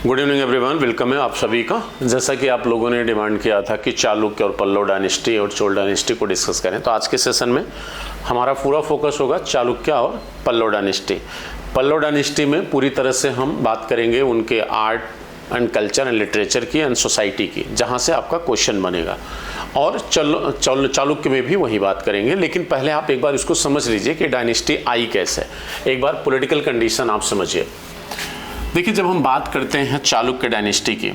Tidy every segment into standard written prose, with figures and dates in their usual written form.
Good evening everyone, welcome है आप सभी का। जैसा कि आप लोगों ने डिमांड किया था कि चालुक्य और पल्लव डायनेस्टी और चोल डायनेस्टी को डिस्कस करें, तो आज के सेशन में हमारा पूरा फोकस होगा चालुक्य और पल्लव डायनेस्टी। पल्लव डायनेस्टी में पूरी तरह से हम बात करेंगे उनके art and culture and literature की एंड सोसाइटी की, जहाँ से आपका क्वेश्चन बनेगा। और चालुक्य में भी वही बात करेंगे, लेकिन पहले आप एक बार इसको समझ लीजिए कि डायनेस्टी आई कैसे। एक बार पॉलिटिकल कंडीशन आप समझिए। देखिए, जब हम बात करते हैं चालुक्य डायनेस्टी की,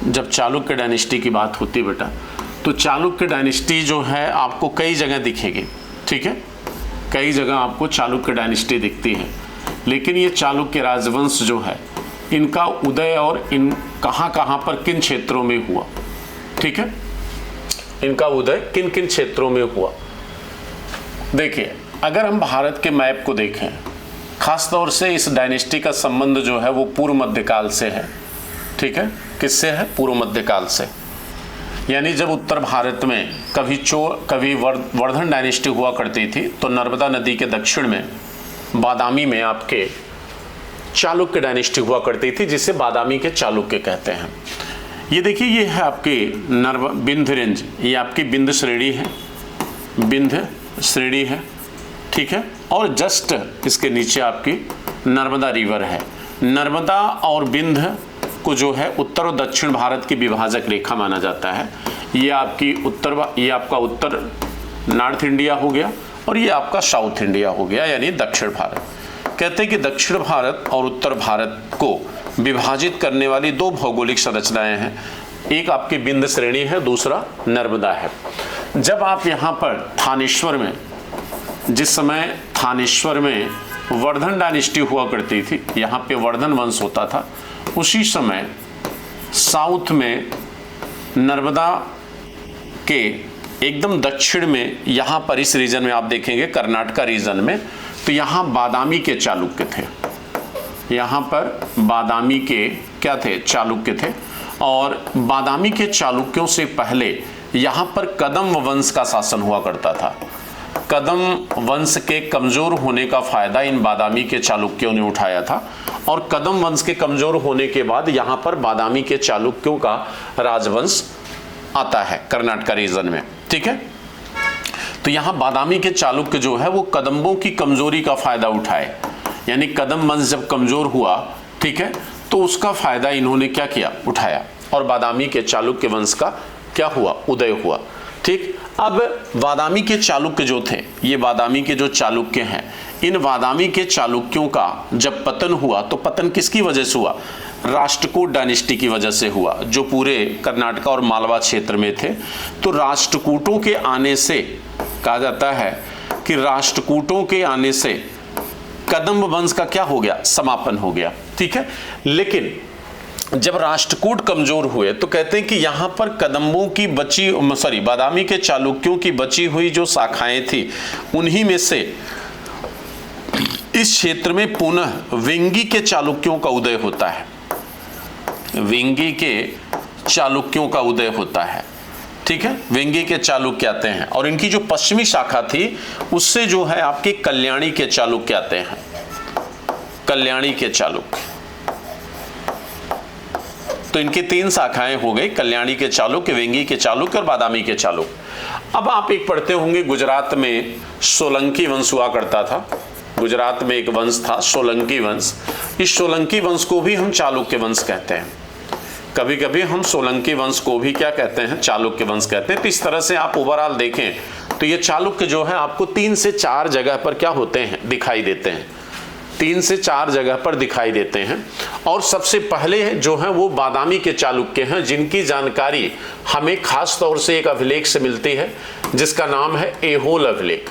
जब चालुक्य डायनेस्टी की बात होती है बेटा, तो चालुक्य डायनेस्टी जो है आपको कई जगह दिखेगी, ठीक है, कई जगह आपको चालुक्य डायनेस्टी दिखती है। लेकिन ये चालुक्य राजवंश जो है, इनका उदय और इन कहाँ कहाँ पर किन क्षेत्रों में हुआ, ठीक है, इनका उदय किन किन क्षेत्रों में हुआ। देखिए, अगर हम भारत के मैप को देखें, खास तौर से इस डायनेस्टी का संबंध जो है वो पूर्व मध्यकाल से है, ठीक है। किससे है? पूर्व मध्यकाल से। यानी जब उत्तर भारत में कभी वर्धन डायनेस्टी हुआ करती थी, तो नर्मदा नदी के दक्षिण में बादामी में आपके चालुक्य डायनेस्टी हुआ करती थी, जिसे बादामी के चालुक्य कहते हैं। ये देखिए, ये है आपकी विंध्य रेंज, ये आपकी विंध्य श्रेणी है, विंध्य श्रेणी है, ठीक है। और जस्ट इसके नीचे आपकी नर्मदा रिवर है। नर्मदा और विंध्य को जो है उत्तर और दक्षिण भारत की विभाजक रेखा माना जाता है। ये आपका उत्तर नॉर्थ इंडिया हो गया और ये आपका साउथ इंडिया हो गया, यानी दक्षिण भारत। कहते हैं कि दक्षिण भारत और उत्तर भारत को विभाजित करने वाली दो भौगोलिक संरचनाएं हैं, एक आपकी विंध्य श्रेणी है, दूसरा नर्मदा है। जब आप यहाँ पर थानेश्वर में, जिस समय थानेश्वर में वर्धन डायनेस्टी हुआ करती थी, यहाँ पे वर्धन वंश होता था, उसी समय साउथ में नर्मदा के एकदम दक्षिण में, यहाँ पर इस रीजन में आप देखेंगे कर्नाटका रीजन में, तो यहाँ बादामी के चालुक्य थे। यहाँ पर बादामी के क्या थे? चालुक्य थे। और बादामी के चालुक्यों से पहले यहाँ पर कदम वंश का शासन हुआ करता था। कदम वंश के कमजोर होने का फायदा इन बादामी के चालुक्यों ने उठाया था, और कदम वंश के कमजोर होने के बाद यहाँ पर बादामी के चालुक्यों का राजवंश आता है कर्नाटका रीजन में, ठीक है। तो यहाँ बादामी के चालुक्य जो है वो कदम्बों की कमजोरी का फायदा उठाए, यानी कदम वंश जब कमजोर हुआ, ठीक है, तो उसका फायदा इन्होंने क्या किया? उठाया, और बादामी के चालुक्य वंश का क्या हुआ? उदय हुआ, ठीक। अब बादामी के चालुक्य जो थे, ये बादामी के जो चालुक्य हैं, इन बादामी के चालुक्यों का जब पतन हुआ, तो पतन किसकी वजह से हुआ? राष्ट्रकूट डायनेस्टी की वजह से हुआ, जो पूरे कर्नाटका और मालवा क्षेत्र में थे। तो राष्ट्रकूटों के आने से कहा जाता है कि राष्ट्रकूटों के आने से कदम्ब वंश का क्या हो गया? समापन हो गया, ठीक है। लेकिन जब राष्ट्रकूट कमजोर हुए, तो कहते हैं कि यहां पर कदम्बों की बादामी के चालुक्यों की बची हुई जो शाखाएं थी, उन्हीं में से इस क्षेत्र में पुनः वेंगी के चालुक्यों का उदय होता है। वेंगी के चालुक्यों का उदय होता है, ठीक है। वेंगी के चालुक्य आते हैं, और इनकी जो पश्चिमी शाखा थी, उससे जो है आपके कल्याणी के चालुक्य आते हैं, कल्याणी के चालुक्य। तो इनकी तीन शाखाएं हो गई, कल्याणी के चालुक्य, वेंगी के चालुक्य और बादामी के चालुक्य। अब आप एक पढ़ते होंगे, गुजरात में सोलंकी वंश हुआ करता था। गुजरात में एक वंश था सोलंकी वंश। इस सोलंकी वंश को भी हम चालुक्य वंश कहते हैं। कभी कभी हम सोलंकी वंश को भी क्या कहते हैं? चालुक्य वंश कहते हैं। तो इस तरह से आप ओवरऑल देखें तो ये चालुक्य जो है आपको 3 से 4 जगह पर क्या होते हैं? दिखाई देते हैं। 3 से 4 जगह पर दिखाई देते हैं। और सबसे पहले जो है वो बादामी के चालुक्य हैं, जिनकी जानकारी हमें खास तौर से एक अभिलेख से मिलती है, जिसका नाम है ऐहोल अभिलेख।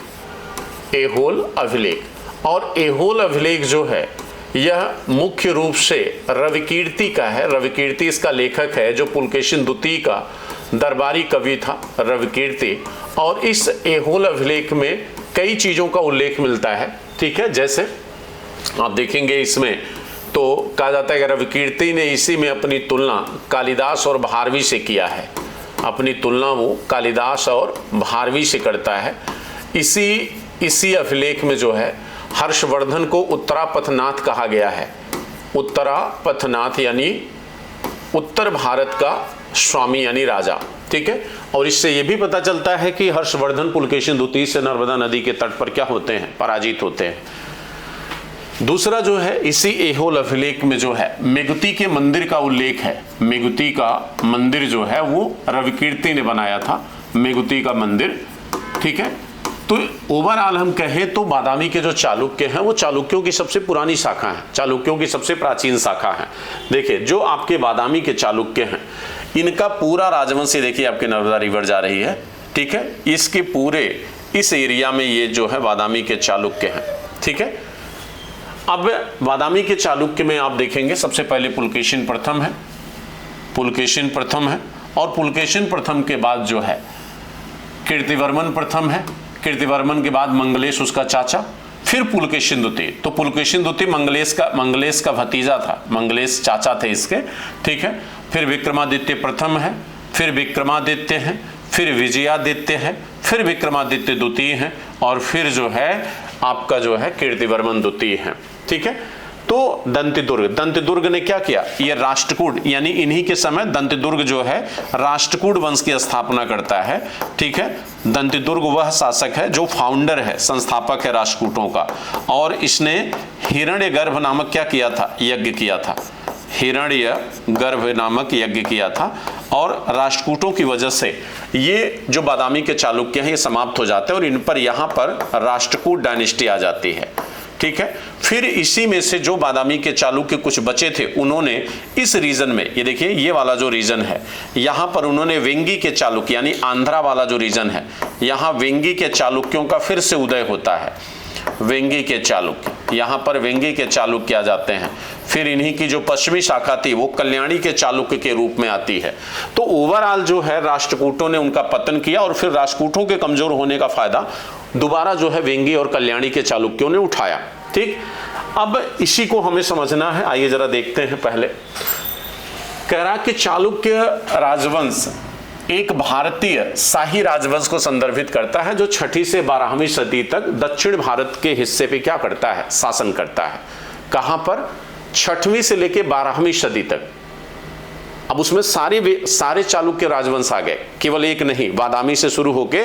ऐहोल अभिलेख। और ऐहोल अभिलेख जो है, यह मुख्य रूप से रविकीर्ति का है। रविकीर्ति इसका लेखक है, जो पुलकेशिन द्वितीय का दरबारी कवि था, रविकीर्ति। और इस ऐहोल अभिलेख में कई चीजों का उल्लेख मिलता है, ठीक है। जैसे आप देखेंगे इसमें तो कहा जाता है कि रविकीर्ति ने इसी में अपनी तुलना कालिदास और भारवी से किया है। अपनी तुलना वो कालिदास और भारवी से करता है। इसी अभिलेख में जो है हर्षवर्धन को उत्तरापथनाथ कहा गया है। उत्तरापथनाथ यानी उत्तर भारत का स्वामी यानी राजा, ठीक है। और इससे यह भी पता चलता है कि हर्षवर्धन पुलकेशिन द्वितीय से नर्मदा नदी के तट पर क्या होते हैं, पराजित होते हैं। दूसरा जो है इसी ऐहोल अभिलेख में जो है मेगुती के मंदिर का उल्लेख है। मेगुती का मंदिर जो है वो रविकीर्ति ने बनाया था, मेगुती का मंदिर, ठीक है। तो ओवरऑल हम कहें तो बादामी के जो चालुक्य हैं वो चालुक्यों की सबसे पुरानी शाखा है, चालुक्यों की सबसे प्राचीन शाखा है। देखिए जो आपके बादामी के चालुक्य हैं इनका पूरा राजवंश, देखिए आपके नर्मदा रिवर जा रही है, ठीक है। इसके पूरे इस एरिया में ये जो है बादामी के चालुक्य हैं, ठीक है। अब बादामी के चालुक्य में आप देखेंगे सबसे पहले पुलकेशिन प्रथम है, पुलकेशिन प्रथम है, और पुलकेशिन प्रथम के बाद जो है कीर्तिवर्मन प्रथम है, कीर्तिवर्मन के बाद मंगलेश उसका चाचा, फिर पुलकेशिन द्वितीय। तो पुलकेशिन द्वितीय मंगलेश का भतीजा था, मंगलेश चाचा थे इसके, ठीक है। फिर विक्रमादित्य प्रथम है, फिर विक्रमादित्य है, फिर विजयादित्य है, फिर विक्रमादित्य द्वितीय है, और फिर जो है आपका जो है कीर्तिवर्मन द्वितीय है, ठीक है। तो दंतिदुर्ग ने क्या किया, ये राष्ट्रकूट यानी इन्हीं के समय दंतिदुर्ग जो है राष्ट्रकूट वंश की स्थापना करता है, ठीक है। दंतिदुर्ग वह शासक है जो फाउंडर है, संस्थापक है राष्ट्रकूटों का, और इसने हिरण्यगर्भ नामक क्या किया था, यज्ञ किया था, हिरण्यगर्भ नामक यज्ञ किया था। और राष्ट्रकूटों की वजह से ये जो बादामी के चालुक्य हैं ये समाप्त हो जाते हैं और इन पर यहाँ पर राष्ट्रकूट डायनेस्टी आ जाती है, ठीक है। फिर इसी में से जो बादामी के चालुक्य कुछ बचे थे उन्होंने इस रीजन में, ये देखिए ये वाला जो रीजन है यहाँ पर उन्होंने वेंगी के चालुक्य यानी आंध्रा वाला जो रीजन है यहाँ वेंगी के चालुक्यों का फिर से उदय होता है। वेंगी के चालुक्य, यहाँ पर वेंगी के चालुक्य आ जाते हैं। फिर इन्हीं की जो पश्चिमी शाखा थी वो कल्याणी के चालुक्य के रूप में आती है। तो ओवरऑल जो है राष्ट्रकूटों ने उनका पतन किया और फिर राष्ट्रकूटों के कमजोर होने का फायदा दोबारा जो है वेंगी और कल्याणी के चालुक्यों ने उठाया, ठीक। अब इसी को हमें समझना है, आइए जरा देखते हैं। पहले कह रहा कि चालुक्य राजवंश एक भारतीय शाही राजवंश को संदर्भित करता है जो 6ठी से 12वीं सदी तक दक्षिण भारत के हिस्से पे क्या करता है, शासन करता है। कहां पर, 6वीं से लेके 12वीं सदी तक। अब उसमें सारे चालुक्य राजवंश आ गए, केवल एक नहीं, बादामी से शुरू होके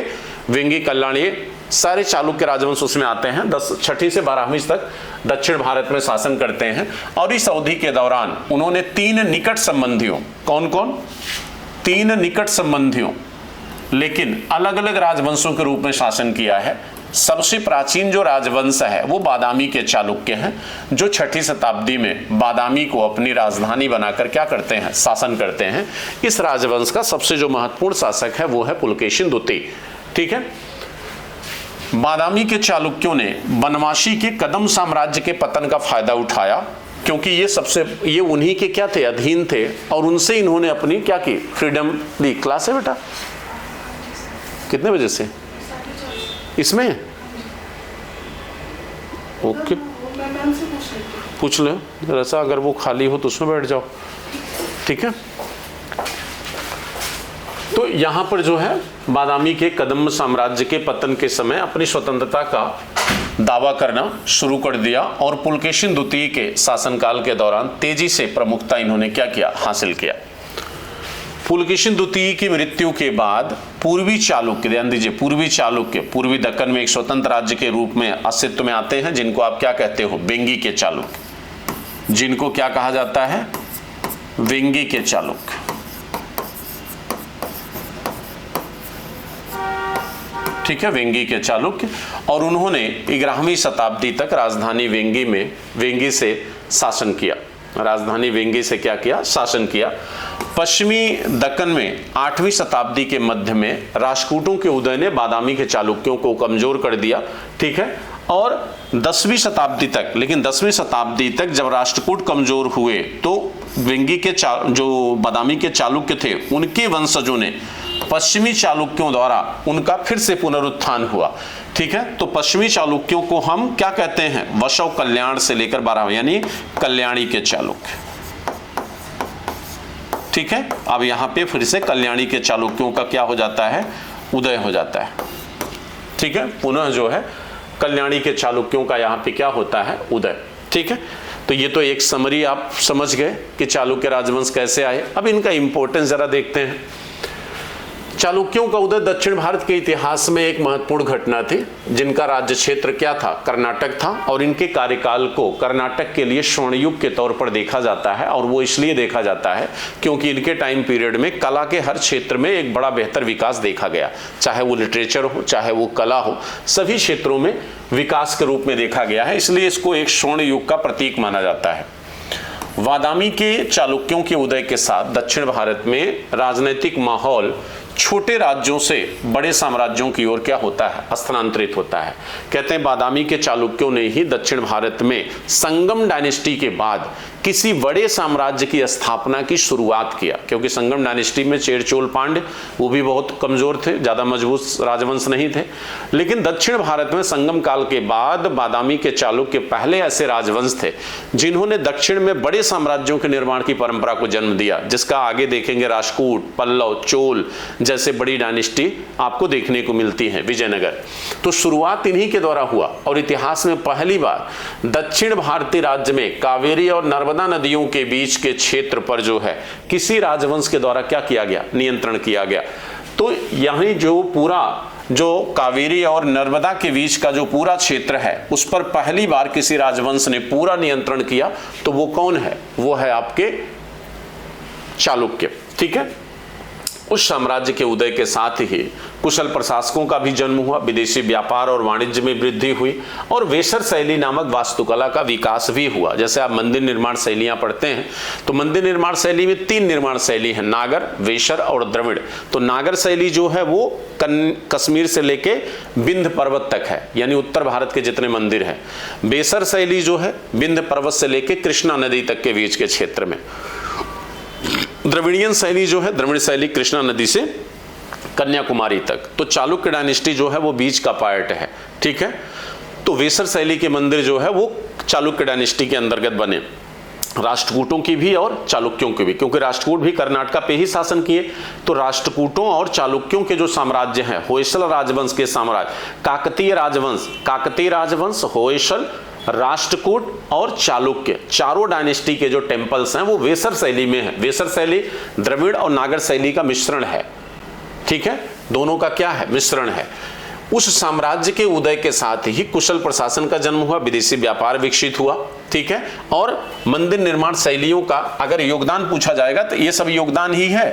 वेंगी कल्याणी सारे चालुक्य राजवंश उसमें आते हैं। 6ठी से 12वीं तक दक्षिण भारत में शासन करते हैं। और इस अवधि के दौरान उन्होंने 3 निकट संबंधियों, कौन कौन, 3 निकट संबंधियों लेकिन अलग अलग राजवंशों के रूप में शासन किया है। सबसे प्राचीन जो राजवंश है वो बादामी के चालुक्य हैं जो 6ठी शताब्दी में बादामी को अपनी राजधानी बनाकर क्या करते हैं, शासन करते हैं। इस राजवंश का सबसे जो महत्वपूर्ण शासक है वो है पुलकेशिन द्वितीय, ठीक है। बादामी के चालुक्यों ने बनवासी के कदम साम्राज्य के पतन का फायदा उठाया क्योंकि ये उन्हीं के क्या थे, अधीन थे, और उनसे इन्होंने अपनी क्या की, फ्रीडम ली। क्लास है बेटा, कितने बजे से इसमें? ओके, पूछ लो जरा सा, अगर वो खाली हो तो उसमें बैठ जाओ, ठीक है। तो यहां पर जो है बादामी के कदम साम्राज्य के पतन के समय अपनी स्वतंत्रता का दावा करना शुरू कर दिया और पुलकेशिन द्वितीय के शासनकाल के दौरान तेजी से प्रमुखता इन्होंने क्या किया, हासिल किया। पुलकेशिन द्वितीय की मृत्यु के बाद पूर्वी चालुक्य, ध्यान दीजिए, पूर्वी चालुक्य पूर्वी दक्कन में एक स्वतंत्र राज्य के रूप में अस्तित्व में आते हैं जिनको आप क्या कहते हो, वेंगी के चालुक्य, जिनको क्या कहा जाता है, वेंगी के चालुक्य, ठीक है, वेंगी के चालुक्य। और उन्होंने 11वीं शताब्दी तक राजधानी वेंगी से शासन किया, राजधानी वेंगी से क्या किया, शासन किया। पश्चिमी दक्कन में 8वीं शताब्दी के मध्य में राष्ट्रकूटों के उदय ने बादामी के चालुक्यों को कमजोर कर दिया, ठीक है। और 10वीं शताब्दी तक, लेकिन 10वीं शताब्दी तक जब राष्ट्रकूट कमजोर हुए तो वेंगी के जो बादामी के चालुक्य थे उनके वंशजों ने पश्चिमी चालुक्यों द्वारा उनका फिर से पुनरुत्थान हुआ, ठीक है। तो पश्चिमी चालुक्यों को हम क्या कहते हैं, वशव कल्याण से लेकर 12 यानी कल्याणी के चालुक्य, ठीक है। अब यहां पे फिर से कल्याणी के चालुक्यों का क्या हो जाता है, उदय हो जाता है, ठीक है। पुनः जो है कल्याणी के चालुक्यों का यहां पे क्या होता है, उदय, ठीक है। तो ये तो एक समरी आप समझ गए कि चालुक्य राजवंश कैसे आए। अब इनका इंपॉर्टेंस जरा देखते हैं। चालुक्यों का उदय दक्षिण भारत के इतिहास में एक महत्वपूर्ण घटना थी, जिनका राज्य क्षेत्र क्या था, कर्नाटक था, और इनके कार्यकाल को कर्नाटक के लिए स्वर्ण युग के तौर पर देखा जाता है। और वो इसलिए देखा जाता है क्योंकि इनके टाइम पीरियड में कला के हर क्षेत्र में एक बड़ा बेहतर विकास देखा गया, चाहे वो लिटरेचर हो, चाहे वो कला हो, सभी क्षेत्रों में विकास के रूप में देखा गया है, इसलिए इसको एक स्वर्ण युग का प्रतीक माना जाता है। बादामी के चालुक्यों के उदय के साथ दक्षिण भारत में राजनीतिक माहौल छोटे राज्यों से बड़े साम्राज्यों की ओर क्या होता है, स्थानांतरित होता है। कहते हैं बादामी के चालुक्यों ने ही दक्षिण भारत में संगम डायनेस्टी के बाद किसी बड़े साम्राज्य की स्थापना की शुरुआत किया, क्योंकि संगम डायनेस्टी में चेर चोल पांड्य वो भी बहुत कमजोर थे, ज्यादा मजबूत राजवंश नहीं थे। लेकिन दक्षिण भारत में संगम काल के बाद बादामी के चालुक्य पहले ऐसे राजवंश थे जिन्होंने दक्षिण में बड़े साम्राज्यों के निर्माण की परंपरा को जन्म दिया, जिसका आगे देखेंगे राष्ट्रकूट, पल्लव, चोल जैसे बड़ी डायनेस्टी आपको देखने को मिलती है, विजयनगर। तो शुरुआत इन्हीं के द्वारा हुआ और इतिहास में पहली बार दक्षिण भारतीय राज्य में कावेरी और नर्मदा नदियों के बीच के क्षेत्र पर जो है किसी राजवंश के द्वारा क्या किया गया, नियंत्रण किया गया। तो यहीं जो पूरा जो कावेरी और नर्मदा के बीच का जो पूरा क्षेत्र है उस पर पहली बार किसी राजवंश ने पूरा नियंत्रण किया, तो वो कौन है, वो है आपके चालुक्य। ठीक है, उस साम्राज्य के उदय के साथ ही कुशल प्रशासकों का भी जन्म हुआ, विदेशी व्यापार और वाणिज्य में वृद्धि हुई और वेसर शैली नामक वास्तुकला का विकास भी हुआ। जैसे आप मंदिर निर्माण शैलियां पढ़ते हैं तो मंदिर निर्माण शैली में 3 निर्माण शैली है, नागर, वेसर और द्रविड़। तो नागर शैली जो है वो कश्मीर से लेके विंध्य पर्वत तक है, यानी उत्तर भारत के जितने मंदिर हैं। वेसर शैली जो है विंध्य पर्वत से लेके कृष्णा नदी तक के बीच के क्षेत्र में। द्रविड़ियन शैली जो है, द्रविड़ शैली कृष्णा नदी से कन्याकुमारी तक। तो चालुक्य डायनेस्टी जो है वो बीच का पार्ट है। ठीक है, तो वेसर शैली के मंदिर जो है वो चालुक्य डायनेस्टी के अंतर्गत बने, राष्ट्रकूटों की भी और चालुक्यों की भी, क्योंकि राष्ट्रकूट भी कर्नाटक पे ही शासन किए। तो राष्ट्रकूटों और चालुक्यों के जो साम्राज्य हैं, होयसल राजवंश के साम्राज्य, काकतीय राजवंश, होयसल, राष्ट्रकूट और चालुक्य, चारों डायनेस्टी के जो टेम्पल्स हैं वो वेसर शैली में है। वेसर शैली द्रविड़ और नागर शैली का मिश्रण है। ठीक है, दोनों का क्या है, मिश्रण है। उस साम्राज्य के उदय के साथ ही कुशल प्रशासन का जन्म हुआ, विदेशी व्यापार विकसित हुआ। ठीक है, और मंदिर निर्माण शैलियों का अगर योगदान पूछा जाएगा तो ये सब योगदान ही है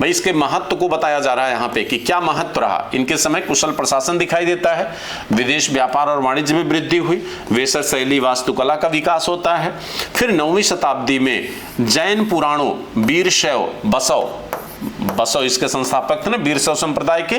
भाई। इसके महत्व को बताया जा रहा है यहाँ पे कि क्या महत्व रहा। इनके समय कुशल प्रशासन दिखाई देता है, विदेश व्यापार और वाणिज्य में वृद्धि हुई, वेसर शैली वास्तुकला का विकास होता है। फिर 9वीं शताब्दी में जैन पुराणों, वीरशैव, बसव इसके संस्थापक थे ना, वीरशैव संप्रदाय के,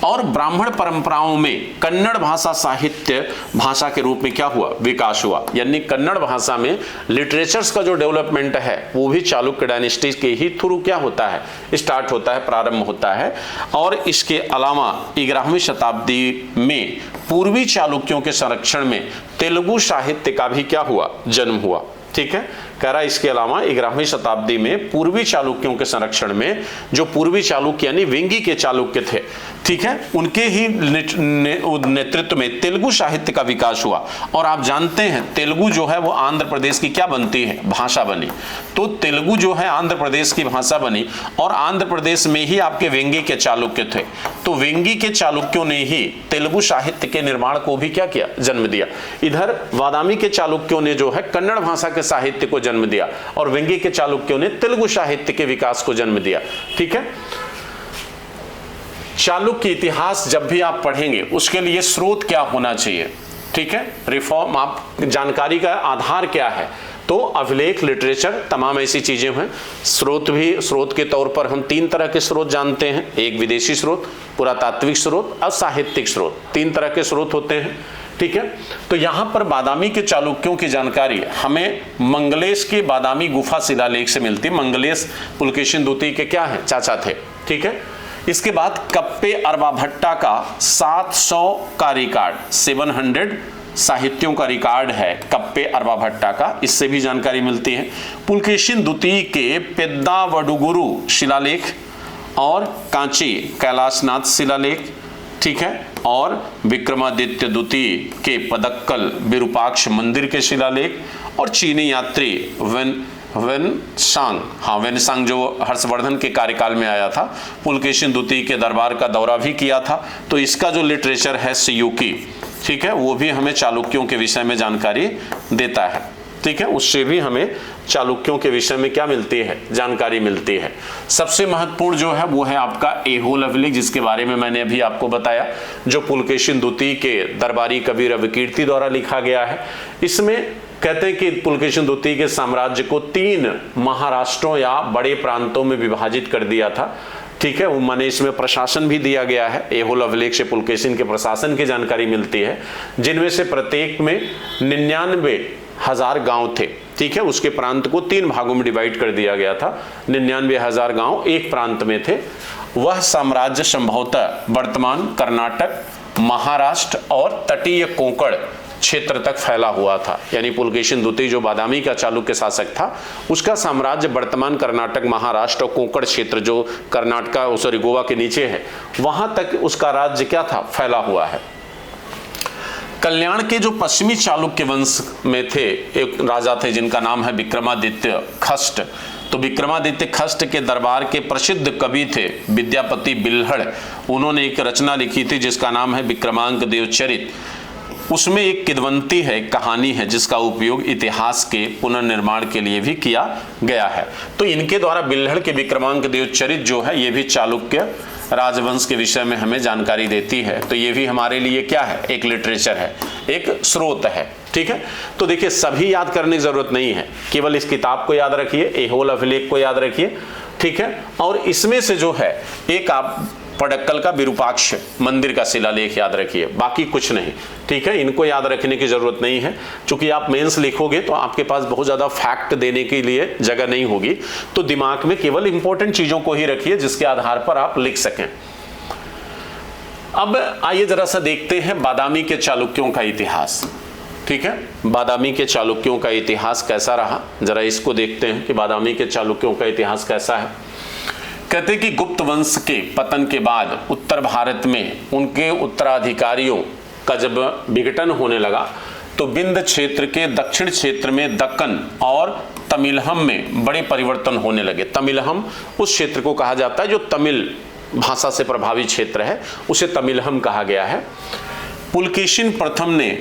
और ब्राह्मण परंपराओं में कन्नड़ भाषा साहित्य भाषा के रूप में क्या हुआ, विकास हुआ। यानी कन्नड़ भाषा में लिटरेचर्स का जो डेवलपमेंट है वो भी चालुक्य डायनेस्टी के ही थ्रू क्या होता है, स्टार्ट होता है, प्रारंभ होता है। और इसके अलावा 11वीं शताब्दी में पूर्वी चालुक्यों के संरक्षण में तेलुगु साहित्य का भी क्या हुआ, जन्म हुआ। ठीक है, कह रहा है इसके अलावा 11वीं शताब्दी में पूर्वी चालुक्यों के संरक्षण में जो पूर्वी चालुक्य यानी वेंगी के चालुक्य थे, ठीक है, उनके ही नेतृत्व में तेलुगु साहित्य का विकास हुआ। और आप जानते हैं तेलुगु जो है वो आंध्र प्रदेश की क्या बनती है, भाषा बनी। तो तेलुगु जो है आंध्र प्रदेश की भाषा बनी और आंध्र प्रदेश में ही आपके वेंगी के चालुक्य थे। तो वेंगी के चालुक्यों ने ही तेलुगु साहित्य के निर्माण को भी क्या किया, जन्म दिया। इधर बादामी के चालुक्यों ने जो है कन्नड़ भाषा के साहित्य को जन्म दिया और वेंगी के चालुक्यों ने तेलुगु साहित्य के विकास को जन्म दिया। ठीक है, चालुक्य इतिहास जब भी आप पढ़ेंगे उसके लिए स्रोत क्या होना चाहिए। ठीक है, रिफॉर्म, आप जानकारी का आधार क्या है, तो अभिलेख, लिटरेचर, तमाम ऐसी चीजें हैं। स्रोत के तौर पर हम 3 तरह के स्रोत जानते हैं, एक विदेशी स्रोत, पुरातात्विक स्रोत और साहित्यिक स्रोत। 3 तरह के स्रोत होते हैं। ठीक है, तो यहां पर बादामी के चालुक्यों की जानकारी हमें मंगलेश के बादामी गुफा शिलालेख से मिलती है। मंगलेश पुलकेशिन द्वितीय के क्या है, चाचा थे। ठीक है, इसके बाद कप्पे अरबाभट्टा का 700 का रिकॉर्ड, 700 साहित्यों का रिकॉर्ड है कप्पे अरबाभट्टा का, इससे भी जानकारी मिलती है। पुलकेशिन द्वितीय के पेद्दावडुगुरु शिलालेख और कांची कैलाशनाथ शिलालेख, ठीक है, और विक्रमादित्य द्वितीय के पदक्कल विरूपाक्ष मंदिर के शिलालेख और चीनी यात्री वेनसांग जो हर्षवर्धन के कार्यकाल में आया था, पुलकेशिन द्वितीय के दरबार का दौरा भी किया था। तो इसका जो लिटरेचर है सियूकी, ठीक है, वो भी हमें चालुक्यों के विषय में जानकारी देता है, ठीक है, उससे भी हमें चालुक्यों के विषय में क्या मिलती है, जानकारी मिलती है। सबसे महत्वपूर्ण जो है वो है आपका ऐहोल अभिलेख, जिसके बारे में मैंने अभी आपको बताया, जो पुलकेशिन द्वितीय के दरबारी कवि रविकीर्ति द्वारा लिखा गया है। इसमें कहते हैं कि पुलकेशिन द्वितीय के साम्राज्य को 3 महाराष्ट्रों या बड़े प्रांतों में विभाजित कर दिया था, ठीक है, माने इसमें प्रशासन भी दिया गया है। ऐहोल अभिलेख से पुलकेशिन के प्रशासन की जानकारी मिलती है, जिनमें से प्रत्येक में 99,000 गांव थे, ठीक है, उसके प्रांत को 3 भागों में डिवाइड कर दिया गया था। 99,000 गांव एक प्रांत में थे। वह साम्राज्य संभवतः वर्तमान कर्नाटक, महाराष्ट्र और तटीय कोंकण क्षेत्र तक फैला हुआ था। यानी पुलकेशिन द्वितीय जो बादामी का चालुक्य शासक था, उसका साम्राज्य वर्तमान कर्नाटक, महाराष्ट्र और कोंकण क्षेत्र जो कर्नाटका गोवा के नीचे है, वहां तक उसका राज्य क्या था, फैला हुआ है। कल्याण के जो पश्चिमी चालुक्य वंश में थे एक राजा थे जिनका नाम है विक्रमादित्य खष्ट। तो विक्रमादित्य खष्ट के दरबार के प्रसिद्ध कवि थे विद्यापति बिल्हड़। उन्होंने एक रचना लिखी थी जिसका नाम है विक्रमांक देवचरित। उसमें एक किदवंती है, कहानी है, जिसका उपयोग इतिहास के पुनर्निर्माण के लिए भी किया गया है। तो इनके द्वारा बिल्हड़ के विक्रमांक देवचरित जो है, ये भी चालुक्य राजवंश के विषय में हमें जानकारी देती है। तो ये भी हमारे लिए क्या है, एक लिटरेचर है, एक स्रोत है, ठीक है। तो देखिए, सभी याद करने की जरूरत नहीं है, केवल इस किताब को याद रखिए, ऐहोल अभिलेख को याद रखिए, ठीक है। और इसमें से जो है एक आप पडक्कल का विरूपाक्ष मंदिर का शिलालेख याद रखिए, बाकी कुछ नहीं, ठीक है। इनको याद रखने की जरूरत नहीं है, क्योंकि आप मेंस लिखोगे तो आपके पास बहुत ज्यादा फैक्ट देने के लिए जगह नहीं होगी। तो दिमाग में केवल इंपॉर्टेंट चीजों को ही रखिए जिसके आधार पर आप लिख सकें। अब आइए जरा सा देखते हैं बादामी के चालुक्यों का इतिहास, ठीक है। बादामी के चालुक्यों का इतिहास कैसा रहा, जरा इसको देखते हैं कि बादामी के चालुक्यों का इतिहास कैसा है। कहते कि गुप्त वंश के पतन के बाद उत्तर भारत में उनके उत्तराधिकारियों का जब विघटन होने लगा, तो विंध्य क्षेत्र के दक्षिण क्षेत्र में दक्कन और तमिलहम में बड़े परिवर्तन होने लगे। तमिलहम उस क्षेत्र को कहा जाता है जो तमिल भाषा से प्रभावित क्षेत्र है, उसे तमिलहम कहा गया है। पुलकेशिन प्रथम ने,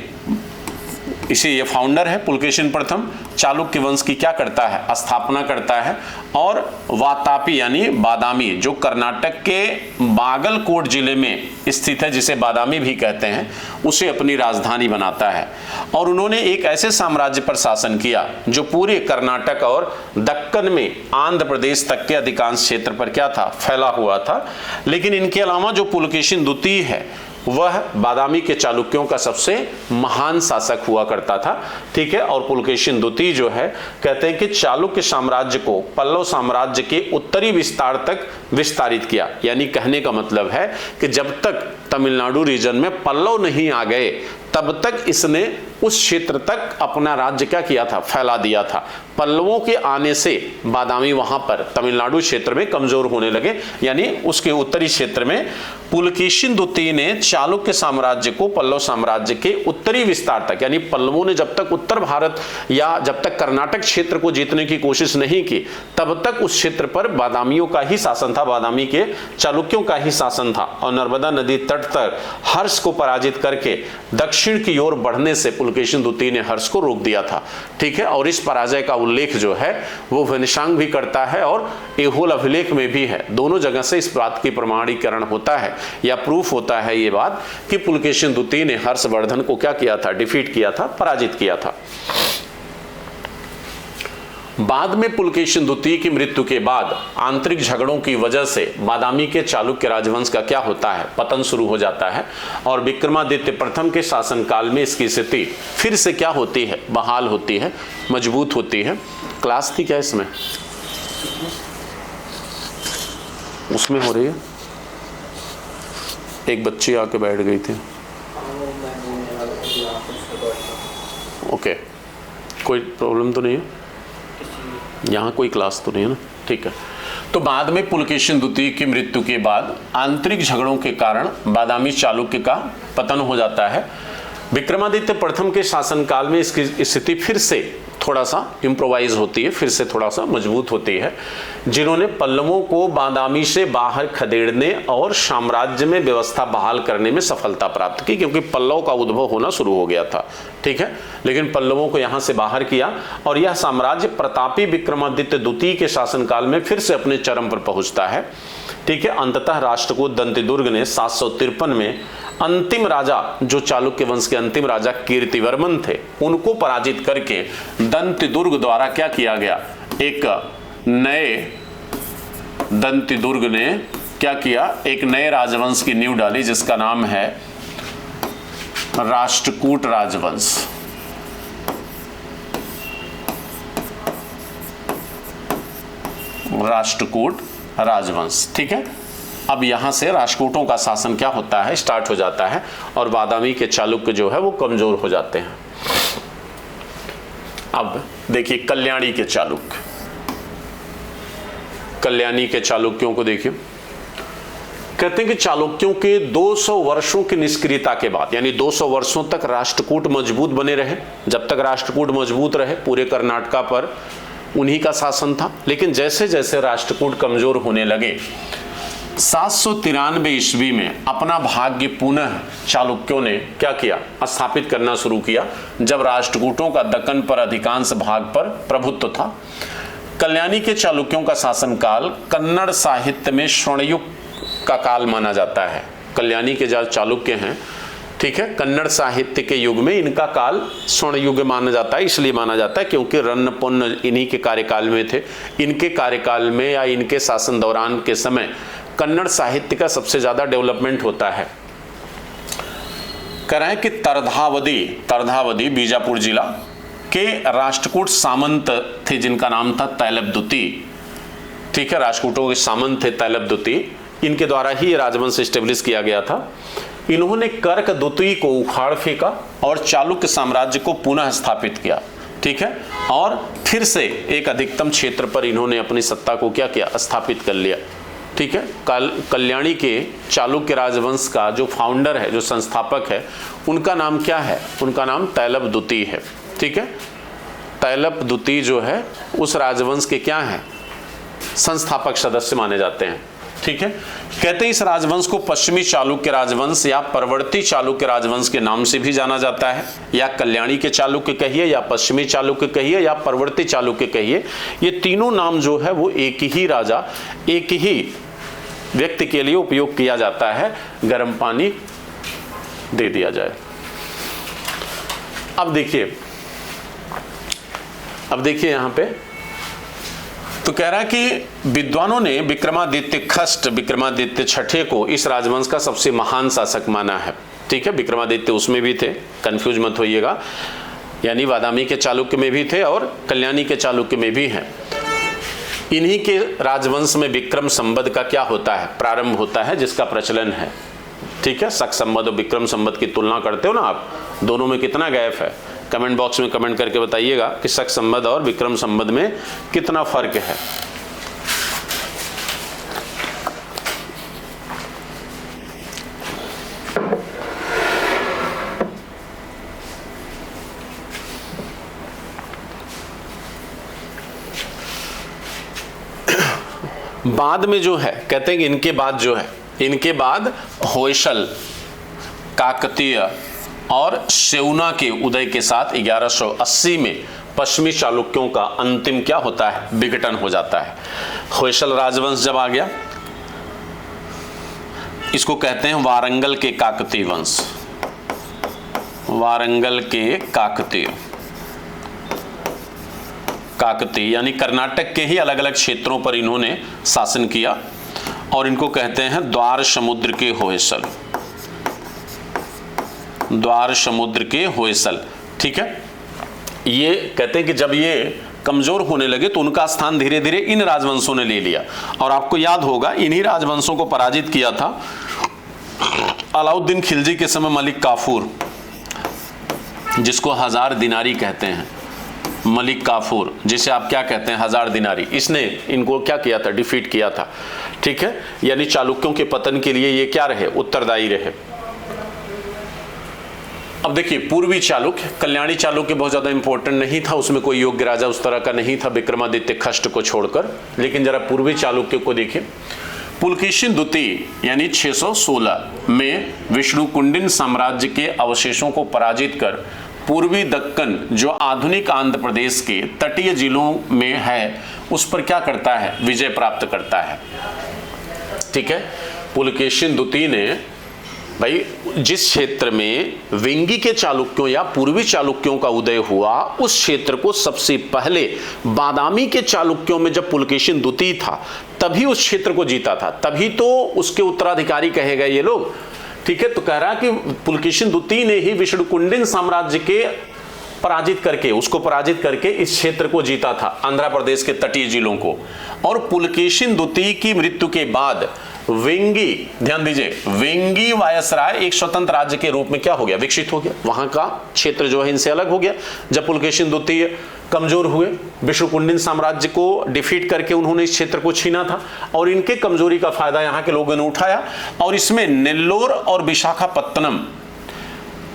इसे ये फाउंडर है पुलकेशिन प्रथम, चालुक्य वंश की क्या करता है, स्थापना करता है। और वातापी यानी बादामी जो कर्नाटक के बागलकोट जिले में स्थित है, जिसे बादामी भी कहते हैं, उसे अपनी राजधानी बनाता है। और उन्होंने एक ऐसे साम्राज्य पर शासन किया जो पूरे कर्नाटक और दक्कन में आंध्र प्रदेश तक के अधिकांश क्षेत्र पर क्या था, फैला हुआ था। लेकिन इनके अलावा जो पुलकेशिन द्वितीय है वह बादामी के चालुक्यों का सबसे महान शासक हुआ करता था, ठीक है। और पुलकेशिन द्वितीय जो है, कहते हैं कि चालुक्य साम्राज्य को पल्लव साम्राज्य के उत्तरी विस्तार तक विस्तारित किया। यानी कहने का मतलब है कि जब तक तमिलनाडु रीजन में पल्लव नहीं आ गए तब तक इसने उस क्षेत्र तक अपना राज्य क्या किया था, फैला दिया था। पल्लवों के आने से बादामी वहां पर तमिलनाडु क्षेत्र में कमजोर होने लगे। यानी उसके उत्तरी क्षेत्र में पुलकेशिन द्वितीय ने चालुक्य साम्राज्य को पल्लव साम्राज्य के उत्तरी विस्तार तक, यानी पल्लवों ने जब तक उत्तर भारत या जब तक कर्नाटक क्षेत्र को जीतने की कोशिश नहीं की, तब तक उस क्षेत्र पर बादामियों का ही शासन था, बादामी के चालुक्यों का ही शासन था। और नर्मदा नदी तट तक हर्ष को पराजित करके दक्षिण की ओर बढ़ने से पुलकेशिन द्वितीय ने हर्ष को रोक दिया था, ठीक है। और इस पराजय का उल्लेख जो है वो वेनसांग भी करता है और ऐहोल अभिलेख में भी है। दोनों जगह से इस बात की प्रमाणीकरण होता है या प्रूफ होता है ये बात कि पुलकेशिन द्वितीय ने हर्षवर्धन को क्या किया था, डिफीट किया था, पराजित किया था। बाद में पुलकेशिन द्वितीय की मृत्यु के बाद आंतरिक झगड़ों की वजह से बादामी के चालुक्य राजवंश का क्या होता है, पतन शुरू हो जाता है। और विक्रमादित्य प्रथम के शासनकाल में इसकी स्थिति फिर से क्या होती है, बहाल होती है, मजबूत होती है। क्लास थी क्या इसमें, उसमें हो रही है, एक बच्ची आके बैठ गई थी, ओके, कोई प्रॉब्लम तो नहीं है, यहाँ कोई क्लास तो नहीं है ना, ठीक है। तो बाद में पुलकेशिन द्वितीय की मृत्यु के बाद आंतरिक झगड़ों के कारण बादामी चालुक्य का पतन हो जाता है। विक्रमादित्य प्रथम के शासनकाल में इसकी स्थिति फिर से थोड़ा सा इम्प्रोवाइज होती है, फिर से थोड़ा सा मजबूत होती है, जिन्होंने पल्लवों को बादामी से बाहर खदेड़ने और साम्राज्य में व्यवस्था बहाल करने में सफलता प्राप्त की, क्योंकि पल्लव का उद्भव होना शुरू हो गया था, ठीक है। लेकिन पल्लवों को यहाँ से बाहर किया और यह साम्राज्य प्रतापी विक्रमादित्य द्वितीय के शासनकाल में फिर से अपने चरम पर पहुंचता है, ठीक है। अंततः राष्ट्रकूट दंतिदुर्ग ने 753 में अंतिम राजा, जो चालुक्य वंश के अंतिम राजा कीर्तिवर्मन थे, उनको पराजित करके दंतिदुर्ग द्वारा क्या किया गया, एक नए दंतिदुर्ग ने क्या किया, एक नए राजवंश की नींव डाली, जिसका नाम है राष्ट्रकूट राजवंश। राष्ट्रकूट राजवंश, ठीक है। अब यहां से राष्ट्रकूटों का शासन क्या होता है, स्टार्ट हो जाता है और बादामी के चालुक्य जो है वो कमजोर हो जाते हैं। अब देखिए कल्याणी के चालुक्य, कल्याणी के चालुक्यों को देखिए, कहते हैं कि चालुक्यों के 200 वर्षों की निष्क्रियता के बाद, यानी 200 वर्षों तक राष्ट्रकूट मजबूत बने रहे। जब तक राष्ट्रकूट मजबूत रहे पूरे कर्नाटका पर उन्हीं का शासन था। लेकिन जैसे जैसे राष्ट्रकूट कमजोर होने लगे, 793 ईस्वी में अपना भाग्य पुनः चालुक्यों ने क्या किया, स्थापित करना शुरू किया, जब राष्ट्रकूटों का दक्कन पर अधिकांश भाग पर प्रभुत्व था। कल्याणी के चालुक्यों का शासनकाल कन्नड़ साहित्य में स्वर्णयुग का काल माना जाता है। कल्याणी के जो चालुक्य हैं, ठीक है, कन्नड़ साहित्य के युग में इनका काल स्वर्ण युग माना जाता है। इसलिए माना जाता है क्योंकि रन्न पुन्न इन्हीं के कार्यकाल में थे। इनके कार्यकाल में या इनके शासन दौरान के समय कन्नड़ साहित्य का सबसे ज्यादा डेवलपमेंट होता है। कह रहे हैं कि तरधावदी बीजापुर जिला के राष्ट्रकूट सामंत थे, जिनका नाम था तैलब द्वितीय, ठीक है। राष्ट्रकूटों के सामंत थे तैलब द्वितीय, इनके द्वारा ही राजवंश स्टेब्लिश किया गया था। इन्होंने कर्क द्वितीय को उखाड़ फेंका और चालुक्य साम्राज्य को पुनः स्थापित किया, ठीक है। और फिर से एक अधिकतम क्षेत्र पर इन्होंने अपनी सत्ता को क्या किया, स्थापित कर लिया, ठीक है। कल्याणी के चालुक्य राजवंश का जो फाउंडर है, जो संस्थापक है, उनका नाम क्या है, उनका नाम तैलब द्वितीय है, ठीक है। तैलब द्वितीय जो है उस राजवंश के क्या है, संस्थापक सदस्य माने जाते हैं, ठीक है। कहते हैं इस राजवंश को पश्चिमी चालुक्य राजवंश या परवर्ती चालुक्य राजवंश के नाम से भी जाना जाता है, या कल्याणी के चालुक्य कहिए, या पश्चिमी चालुक्य कहिए, या परवर्ती चालुक्य कहिए। ये तीनों नाम जो है वो एक ही राजा, एक ही व्यक्ति के लिए उपयोग किया जाता है। गर्म पानी दे दिया जाए। अब देखिए यहां पे तो कह रहा है कि विद्वानों ने विक्रमादित्य छठे को इस राजवंश का सबसे महान शासक माना है, ठीक है। विक्रमादित्य उसमें भी थे, कंफ्यूज मत होइएगा, यानी बादामी के चालुक्य में भी थे और कल्याणी के चालुक्य में भी हैं। इन्हीं के राजवंश में विक्रम संवत का क्या होता है, प्रारंभ होता है, जिसका प्रचलन है, ठीक है। शक संवत और विक्रम संवत की तुलना करते हो ना आप, दोनों में कितना गैप है, कमेंट बॉक्स में कमेंट करके बताइएगा कि शक संवत और विक्रम संवत में कितना फर्क है। बाद में जो है, कहते हैं कि इनके बाद होयसल, काकतीय और सेउना के उदय के साथ 1180 में पश्चिमी चालुक्यों का अंतिम क्या होता है, विघटन हो जाता है। होयसल राजवंश जब आ गया, इसको कहते हैं वारंगल के काकतीय वंश, वारंगल के काकतीय, यानी कर्नाटक के ही अलग अलग क्षेत्रों पर इन्होंने शासन किया और इनको कहते हैं द्वार समुद्र के होयसल, द्वार समुद्र के होयसल, ठीक है। ये कहते हैं कि जब ये कमजोर होने लगे तो उनका स्थान धीरे धीरे इन राजवंशों ने ले लिया। और आपको याद होगा इन्हीं राजवंशों को पराजित किया था अलाउद्दीन खिलजी के समय मलिक काफूर, जिसको 1000 दिनारी कहते हैं, मलिक काफूर, जिसे आप क्या कहते हैं, 1000 दिनारी। इसने इनको क्या किया था, डिफीट किया था, ठीक है। यानी चालुक्यों के पतन के लिए ये क्या रहे, उत्तरदायी रहे। अब देखिए, पूर्वी चालुक्य, कल्याणी चालुक्य बहुत ज्यादा इंपॉर्टेंट नहीं था, उसमें कोई योग्य राजा उस तरह का नहीं था विक्रमादित्य खष्ट को छोड़कर। लेकिन जरा पूर्वी चालुक्य को देखिए। पुलकेशिन द्वितीय यानी 616 में विष्णुकुंडिन साम्राज्य के अवशेषों को पराजित कर पूर्वी दक्कन जो आधुनिक आंध्र प्रदेश के तटीय जिलों में है उस पर क्या करता है, विजय प्राप्त करता है। ठीक है, पुलकेशिन द्वितीय ने भाई जिस क्षेत्र में वेंगी के चालुक्यों या पूर्वी चालुक्यों का उदय हुआ उस क्षेत्र को सबसे पहले बादामी के चालुक्यों में जब पुलकेशिन द्वितीय था तभी उस क्षेत्र को जीता था, तभी तो उसके उत्तराधिकारी कहे गए ये लोग। ठीक है, तो कह रहा कि पुलकेशिन द्वितीय ने ही विष्णुकुंडिन साम्राज्य के उसको पराजित करके इस क्षेत्र को जीता था, आंध्र प्रदेश के तटीय जिलों को। और पुलकेशिन द्वितीय की मृत्यु के बाद वेंगी, ध्यान दीजिए, वेंगी वायसराय एक स्वतंत्र राज्य के रूप में क्या हो गया, विकसित हो गया। वहां का क्षेत्र जो है इनसे अलग हो गया। जब पुलकेशिन द्वितीय कमजोर हुए, विष्णुकुंडिन साम्राज्य को डिफीट करके उन्होंने इस क्षेत्र को छीना था और इनके कमजोरी का फायदा यहाँ के लोगों ने उठाया और इसमें नेल्लोर और विशाखापत्तनम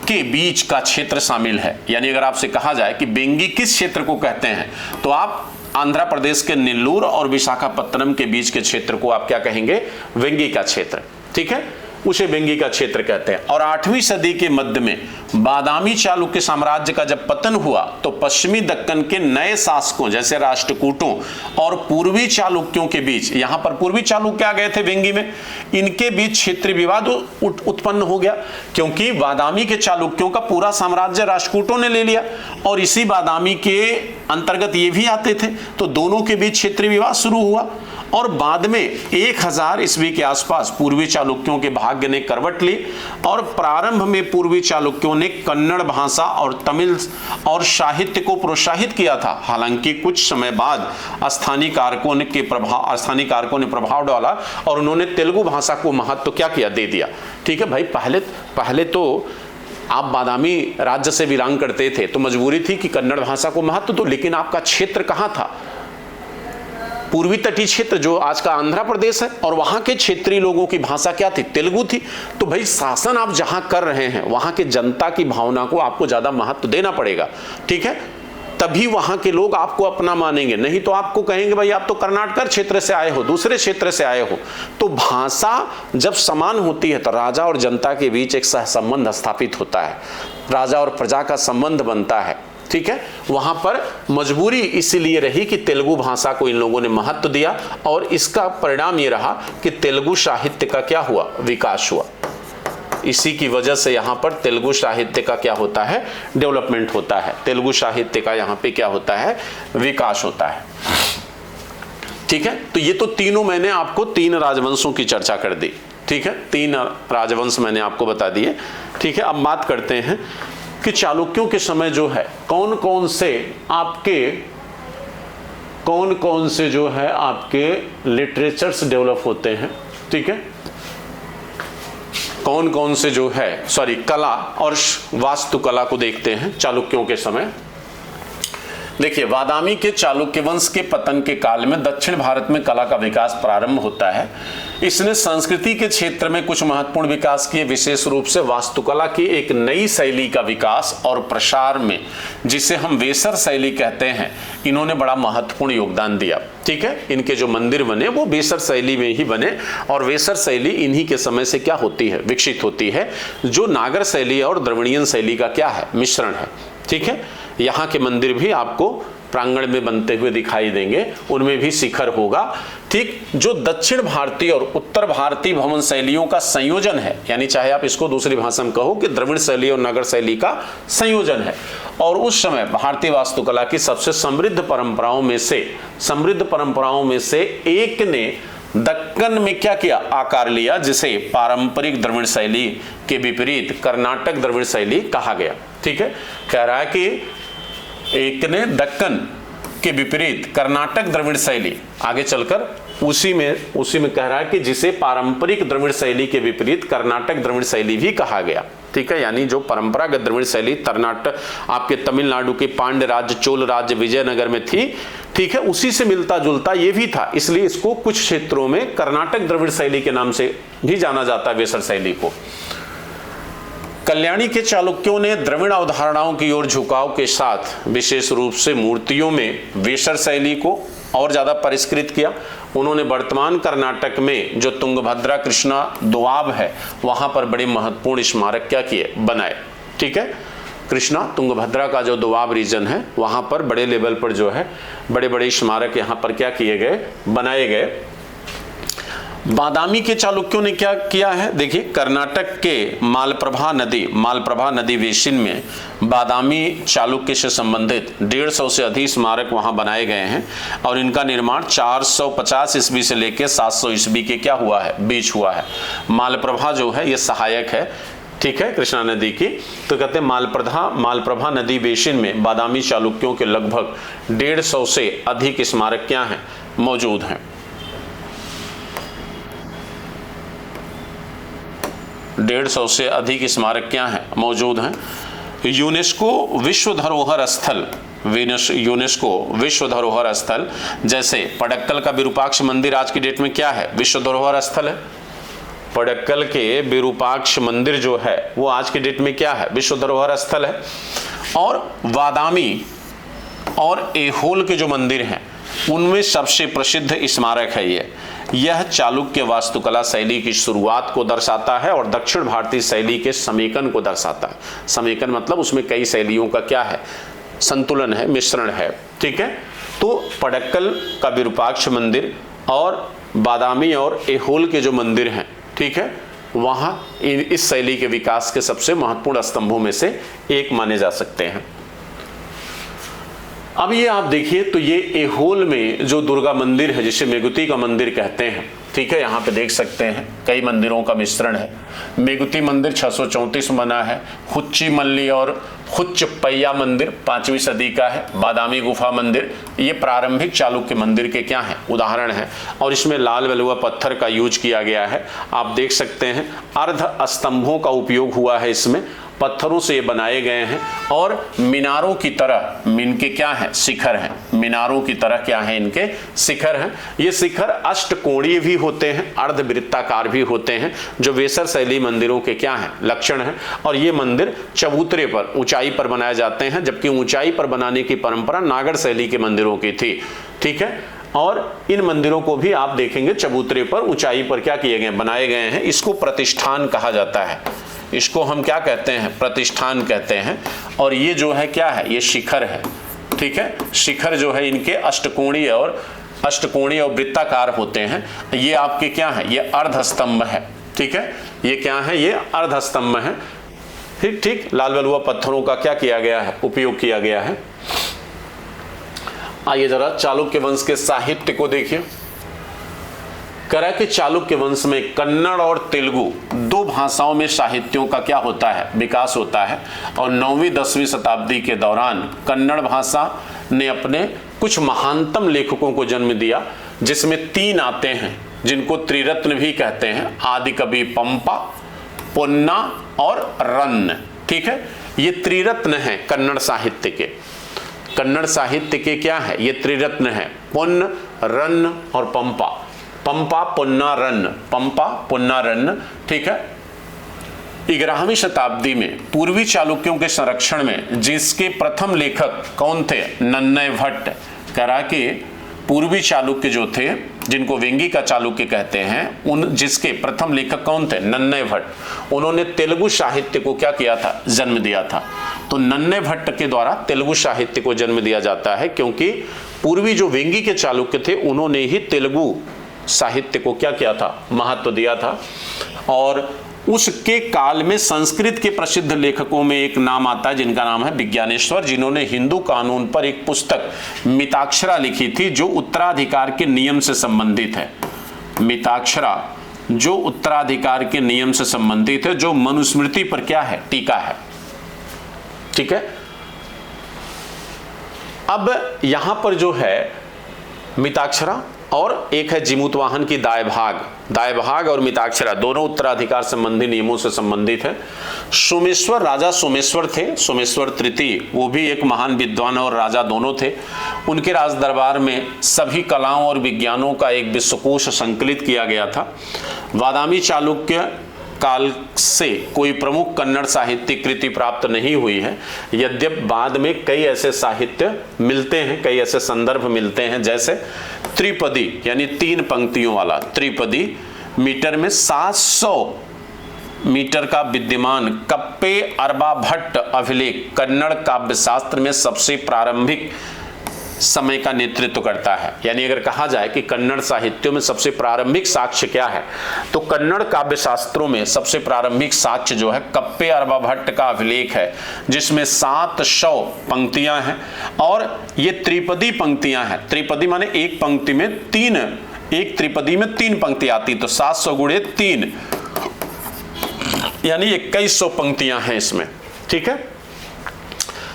के बीच का क्षेत्र शामिल है। यानी अगर आपसे कहा जाए कि वेंगी किस क्षेत्र को कहते हैं तो आप आंध्र प्रदेश के नेल्लोर और विशाखापत्तनम के बीच के क्षेत्र को आप क्या कहेंगे, वेंगी का क्षेत्र। ठीक है, उसे वेंगी का क्षेत्र कहते हैं। और 8वीं सदी के मध्य में बादामी चालुक्य साम्राज्य का जब पतन हुआ तो पश्चिमी दक्कन के नए शासकों जैसे राष्ट्रकूटों और पूर्वी चालुक्यों के बीच, यहां पर पूर्वी चालुक्य आ गए थे वेंगी में, इनके बीच क्षेत्रीय विवाद उत्पन्न हो गया क्योंकि बादामी के चालुक्यों का पूरा साम्राज्य राष्ट्रकूटों ने ले लिया और इसी बादामी के अंतर्गत ये भी आते थे, तो दोनों के बीच क्षेत्रीय विवाद शुरू हुआ। और बाद में 1000 ईस्वी के आसपास पूर्वी चालुक्यों के भाग्य ने करवट ली और प्रारंभ में पूर्वी चालुक्यों ने कन्नड़ भाषा और तमिल और साहित्य को प्रोत्साहित किया था। हालांकि कुछ समय बाद स्थानीय कारकों ने प्रभाव डाला और उन्होंने तेलुगु भाषा को महत्व क्या किया, दे दिया। ठीक है भाई, पहले तो आप बादामी राज्य से बिलोंग करते थे तो मजबूरी थी कि कन्नड़ भाषा को महत्व दो, लेकिन आपका क्षेत्र कहां था, पूर्वी तटीय क्षेत्र जो आज का आंध्र प्रदेश है, और वहां के क्षेत्रीय लोगों की भाषा क्या थी, तेलुगु थी। तो भाई शासन आप जहां कर रहे हैं वहां के जनता की भावना को आपको ज्यादा महत्व देना पड़ेगा। ठीक है, तभी वहां के लोग आपको अपना मानेंगे, नहीं तो आपको कहेंगे भाई आप तो कर्नाटक क्षेत्र से आए हो, दूसरे क्षेत्र से आए हो। तो भाषा जब समान होती है तो राजा और जनता के बीच एक सहसंबंध स्थापित होता है, राजा और प्रजा का संबंध बनता है। ठीक है, वहां पर मजबूरी इसीलिए रही कि तेलुगु भाषा को इन लोगों ने महत्व दिया और इसका परिणाम ये रहा कि तेलुगु साहित्य का क्या हुआ, विकास हुआ। इसी की वजह से यहां पर तेलुगु साहित्य का क्या होता है, डेवलपमेंट होता है, तेलुगु साहित्य का यहां पे क्या होता है, विकास होता है। ठीक है, तो ये तो तीनों मैंने आपको 3 राजवंशों की चर्चा कर दी। ठीक है, 3 राजवंश मैंने आपको बता दिए। ठीक है, अब बात करते हैं कि चालुक्यों के समय जो है कौन कौन से जो है आपके लिटरेचर्स डेवलप होते हैं। ठीक है, कौन कौन से जो है कला और वास्तुकला को देखते हैं चालुक्यों के समय। देखिए, बादामी के चालुक्य वंश के पतन के काल में दक्षिण भारत में कला का विकास प्रारंभ होता है। इसने संस्कृति के क्षेत्र में कुछ महत्वपूर्ण विकास किए, विशेष रूप से वास्तुकला की एक नई शैली का विकास और प्रसार में, जिसे हम वेसर शैली कहते हैं, इन्होंने बड़ा महत्वपूर्ण योगदान दिया। ठीक है, इनके जो मंदिर बने वो वेसर शैली में ही बने और वेसर शैली इन्हीं के समय से क्या होती है, विकसित होती है, जो नागर शैली और द्रविड़ियन शैली का क्या है, मिश्रण है। ठीक है, यहाँ के मंदिर भी आपको प्रांगण में बनते हुए दिखाई देंगे, उनमें भी शिखर होगा। ठीक, जो दक्षिण भारतीय और उत्तर भारतीय भवन शैलियों का संयोजन है, यानी चाहे आप इसको दूसरी भाषा में कहो कि द्रविड़ शैली और नगर शैली का संयोजन है। और उस समय भारतीय वास्तुकला की सबसे समृद्ध परंपराओं में से एक ने दक्कन में क्या किया, आकार लिया, जिसे पारंपरिक द्रविड़ शैली के विपरीत कर्नाटक द्रविड़ शैली कहा गया। ठीक है, कह रहा है कि एक ने दक्कन के विपरीत कर्नाटक द्रविड़ शैली, आगे चलकर उसी में कह रहा है कि जिसे पारंपरिक द्रविड़ शैली के विपरीत कर्नाटक द्रविड़ शैली भी कहा गया। ठीक है, यानी जो परंपरागत द्रविड़ शैली कर्नाटक आपके तमिलनाडु के पांड्य राज्य, चोल राज्य, विजयनगर में थी, ठीक है, उसी से मिलता जुलता ये भी था, इसलिए इसको कुछ क्षेत्रों में कर्नाटक द्रविड़ शैली के नाम से भी जाना जाता है, वेसर शैली को। कल्याणी के चालुक्यों ने द्रविड़ अवधारणाओं की ओर झुकाव के साथ विशेष रूप से मूर्तियों में वेसर शैली को और ज्यादा परिष्कृत किया। उन्होंने वर्तमान कर्नाटक में जो तुंगभद्रा कृष्णा दोआब है वहां पर बड़े महत्वपूर्ण स्मारक क्या किए, बनाए। ठीक है, कृष्णा तुंगभद्रा का जो दोआब रीजन है वहां पर बड़े लेवल पर जो है बड़े बड़े स्मारक यहां पर क्या किए गए, बनाए गए। बादामी के चालुक्यों ने क्या किया है, देखिए कर्नाटक के मालप्रभा नदी बेसिन में बादामी चालुक्य से संबंधित 150 से अधिक स्मारक वहां बनाए गए हैं और इनका निर्माण 450 ईस्वी से लेकर 700 ईस्वी के क्या हुआ है, बीच हुआ है। मालप्रभा जो है ये सहायक है, ठीक है, कृष्णा नदी की। तो कहते हैं मालप्रभा नदी बेसिन में बादामी चालुक्यों के लगभग 150 से अधिक स्मारक क्या हैं, मौजूद हैं। 150 से अधिक स्मारक क्या हैं, मौजूद हैं। यूनेस्को विश्व धरोहर स्थल जैसे पडक्कल का विरूपाक्ष मंदिर आज की डेट में क्या है, विश्व धरोहर स्थल है। पडक्कल के विरूपाक्ष मंदिर जो है वो आज की डेट में क्या है, विश्व धरोहर स्थल है। और बादामी और ऐहोल के जो मंदिर हैं उनमें सबसे प्रसिद्ध स्मारक है यह चालुक्य वास्तुकला शैली की शुरुआत को दर्शाता है और दक्षिण भारतीय शैली के समेकन को दर्शाता है। समेकन मतलब उसमें कई शैलियों का क्या है, संतुलन है, मिश्रण है। ठीक है, तो पडक्कल का विरूपाक्ष मंदिर और बादामी और ऐहोल के जो मंदिर हैं, ठीक है, वहां इस शैली के विकास के सबसे महत्वपूर्ण स्तंभों में से एक माने जा सकते हैं। अब ये आप देखिए तो ये ऐहोल में जो दुर्गा मंदिर है जिसे मेगुती का मंदिर कहते हैं, ठीक है, यहाँ पे देख सकते हैं कई मंदिरों का मिश्रण है। मेगुती मंदिर 634 में बना है। हुच्ची मल्ली और हुच्चपैया मंदिर 5वीं सदी का है। बादामी गुफा मंदिर ये प्रारंभिक चालुक्य मंदिर के क्या हैं, उदाहरण है और इसमें लाल बलुआ पत्थर का यूज किया गया है। आप देख सकते हैं अर्ध स्तंभों का उपयोग हुआ है, इसमें पत्थरों से ये बनाए गए हैं और मीनारों की तरह इनके क्या है, शिखर हैं। मीनारों की तरह क्या है, इनके शिखर हैं। ये शिखर अष्टकोणीय भी होते हैं, अर्धवृत्ताकार भी होते हैं, जो वेसर शैली मंदिरों के क्या हैं, लक्षण हैं। और ये मंदिर चबूतरे पर, ऊंचाई पर बनाए जाते हैं, जबकि ऊंचाई पर बनाने की परंपरा नागढ़ शैली के मंदिरों की थी। ठीक है, और इन मंदिरों को भी आप देखेंगे चबूतरे पर, ऊंचाई पर क्या किए गए, बनाए गए हैं। इसको प्रतिष्ठान कहा जाता है, इसको हम क्या कहते हैं, प्रतिष्ठान कहते हैं। और ये जो है क्या है, ये शिखर है। ठीक है, शिखर जो है इनके अष्टकोणीय और वृत्ताकार होते हैं। ये आपके क्या है, ये अर्धस्तंभ है। ठीक है, ये क्या है, ये अर्धस्तंभ है। ठीक, लाल बलुआ पत्थरों का क्या किया गया है, उपयोग किया गया है। आइए जरा चालुक्य वंश के साहित्य को देखिए। करा कि चालुक्य वंश में कन्नड़ और तेलुगु दो भाषाओं में साहित्यों का क्या होता है, विकास होता है। और 9वीं-10वीं शताब्दी के दौरान कन्नड़ भाषा ने अपने कुछ महानतम लेखकों को जन्म दिया, जिसमें 3 आते हैं जिनको त्रिरत्न भी कहते हैं, आदिकवि पंपा, पोन्ना और रन्न। ठीक है, ये त्रिरत्न हैं कन्नड़ साहित्य के। कन्नड़ साहित्य के क्या है, ये त्रिरत्न है, पुन्न, रन्न और पंपा। पंपा, पुन्ना, रन्न, पंपा, पुन्ना, रन्न। ठीक है, 11वीं शताब्दी में पूर्वी चालुक्यों के संरक्षण में जिसके प्रथम लेखक कौन थे, नन्नय भट्ट। करा के पूर्वी चालुक्य जो थे, जिनको वेंगी का चालुक्य कहते हैं, उन जिसके प्रथम लेखक कौन थे, नन्नय भट्ट। उन्होंने तेलुगु साहित्य को क्या किया था, जन्म दिया था। तो नन्नय भट्ट के द्वारा तेलुगु साहित्य को जन्म दिया जाता है, क्योंकि पूर्वी जो वेंगी के चालुक्य थे उन्होंने ही तेलुगु साहित्य को क्या किया था, महत्व दिया था। और उसके काल में संस्कृत के प्रसिद्ध लेखकों में एक नाम आता है जिनका नाम है विज्ञानेश्वर, जिन्होंने हिंदू कानून पर एक पुस्तक मिताक्षरा लिखी थी जो उत्तराधिकार के नियम से संबंधित है। मिताक्षरा जो उत्तराधिकार के नियम से संबंधित है, जो मनुस्मृति पर क्या है, टीका है। ठीक है, अब यहां पर जो है मिताक्षरा और एक है जीमूतवाहन की दायभाग और मिताक्षरा दोनों उत्तराधिकार संबंधी नियमों से संबंधित है। सोमेश्वर, राजा सोमेश्वर थे, सोमेश्वर तृतीय, वो भी एक महान विद्वान और राजा दोनों थे। उनके राज दरबार में सभी कलाओं और विज्ञानों का एक विश्वकोश संकलित किया गया था। बादामी चालुक्य काल से कोई प्रमुख कन्नड़ साहित्य कृति प्राप्त नहीं हुई है, यद्यपि बाद में कई ऐसे साहित्य मिलते हैं, कई ऐसे संदर्भ मिलते हैं, जैसे त्रिपदी यानी 3 पंक्तियों वाला त्रिपदी मीटर में 700 मीटर का विद्यमान कप्पे अरबा भट्ट अभिलेख कन्नड़ काव्य शास्त्र में सबसे प्रारंभिक समय का नेतृत्व करता है। यानी अगर कहा जाए कि कन्नड़ साहित्यों में सबसे प्रारंभिक साक्ष्य क्या है, तो कन्नड़ काव्य शास्त्रों में सबसे प्रारंभिक साक्ष्य जो है कप्पे अरबा भट्ट का अभिलेख है, जिसमें 700 पंक्तियां हैं और ये त्रिपदी पंक्तियां हैं। त्रिपदी माने एक पंक्ति में 3, एक त्रिपदी में 3 पंक्ति आती, तो 700 गुणे 3 यानी 2100 पंक्तियां हैं इसमें। ठीक है।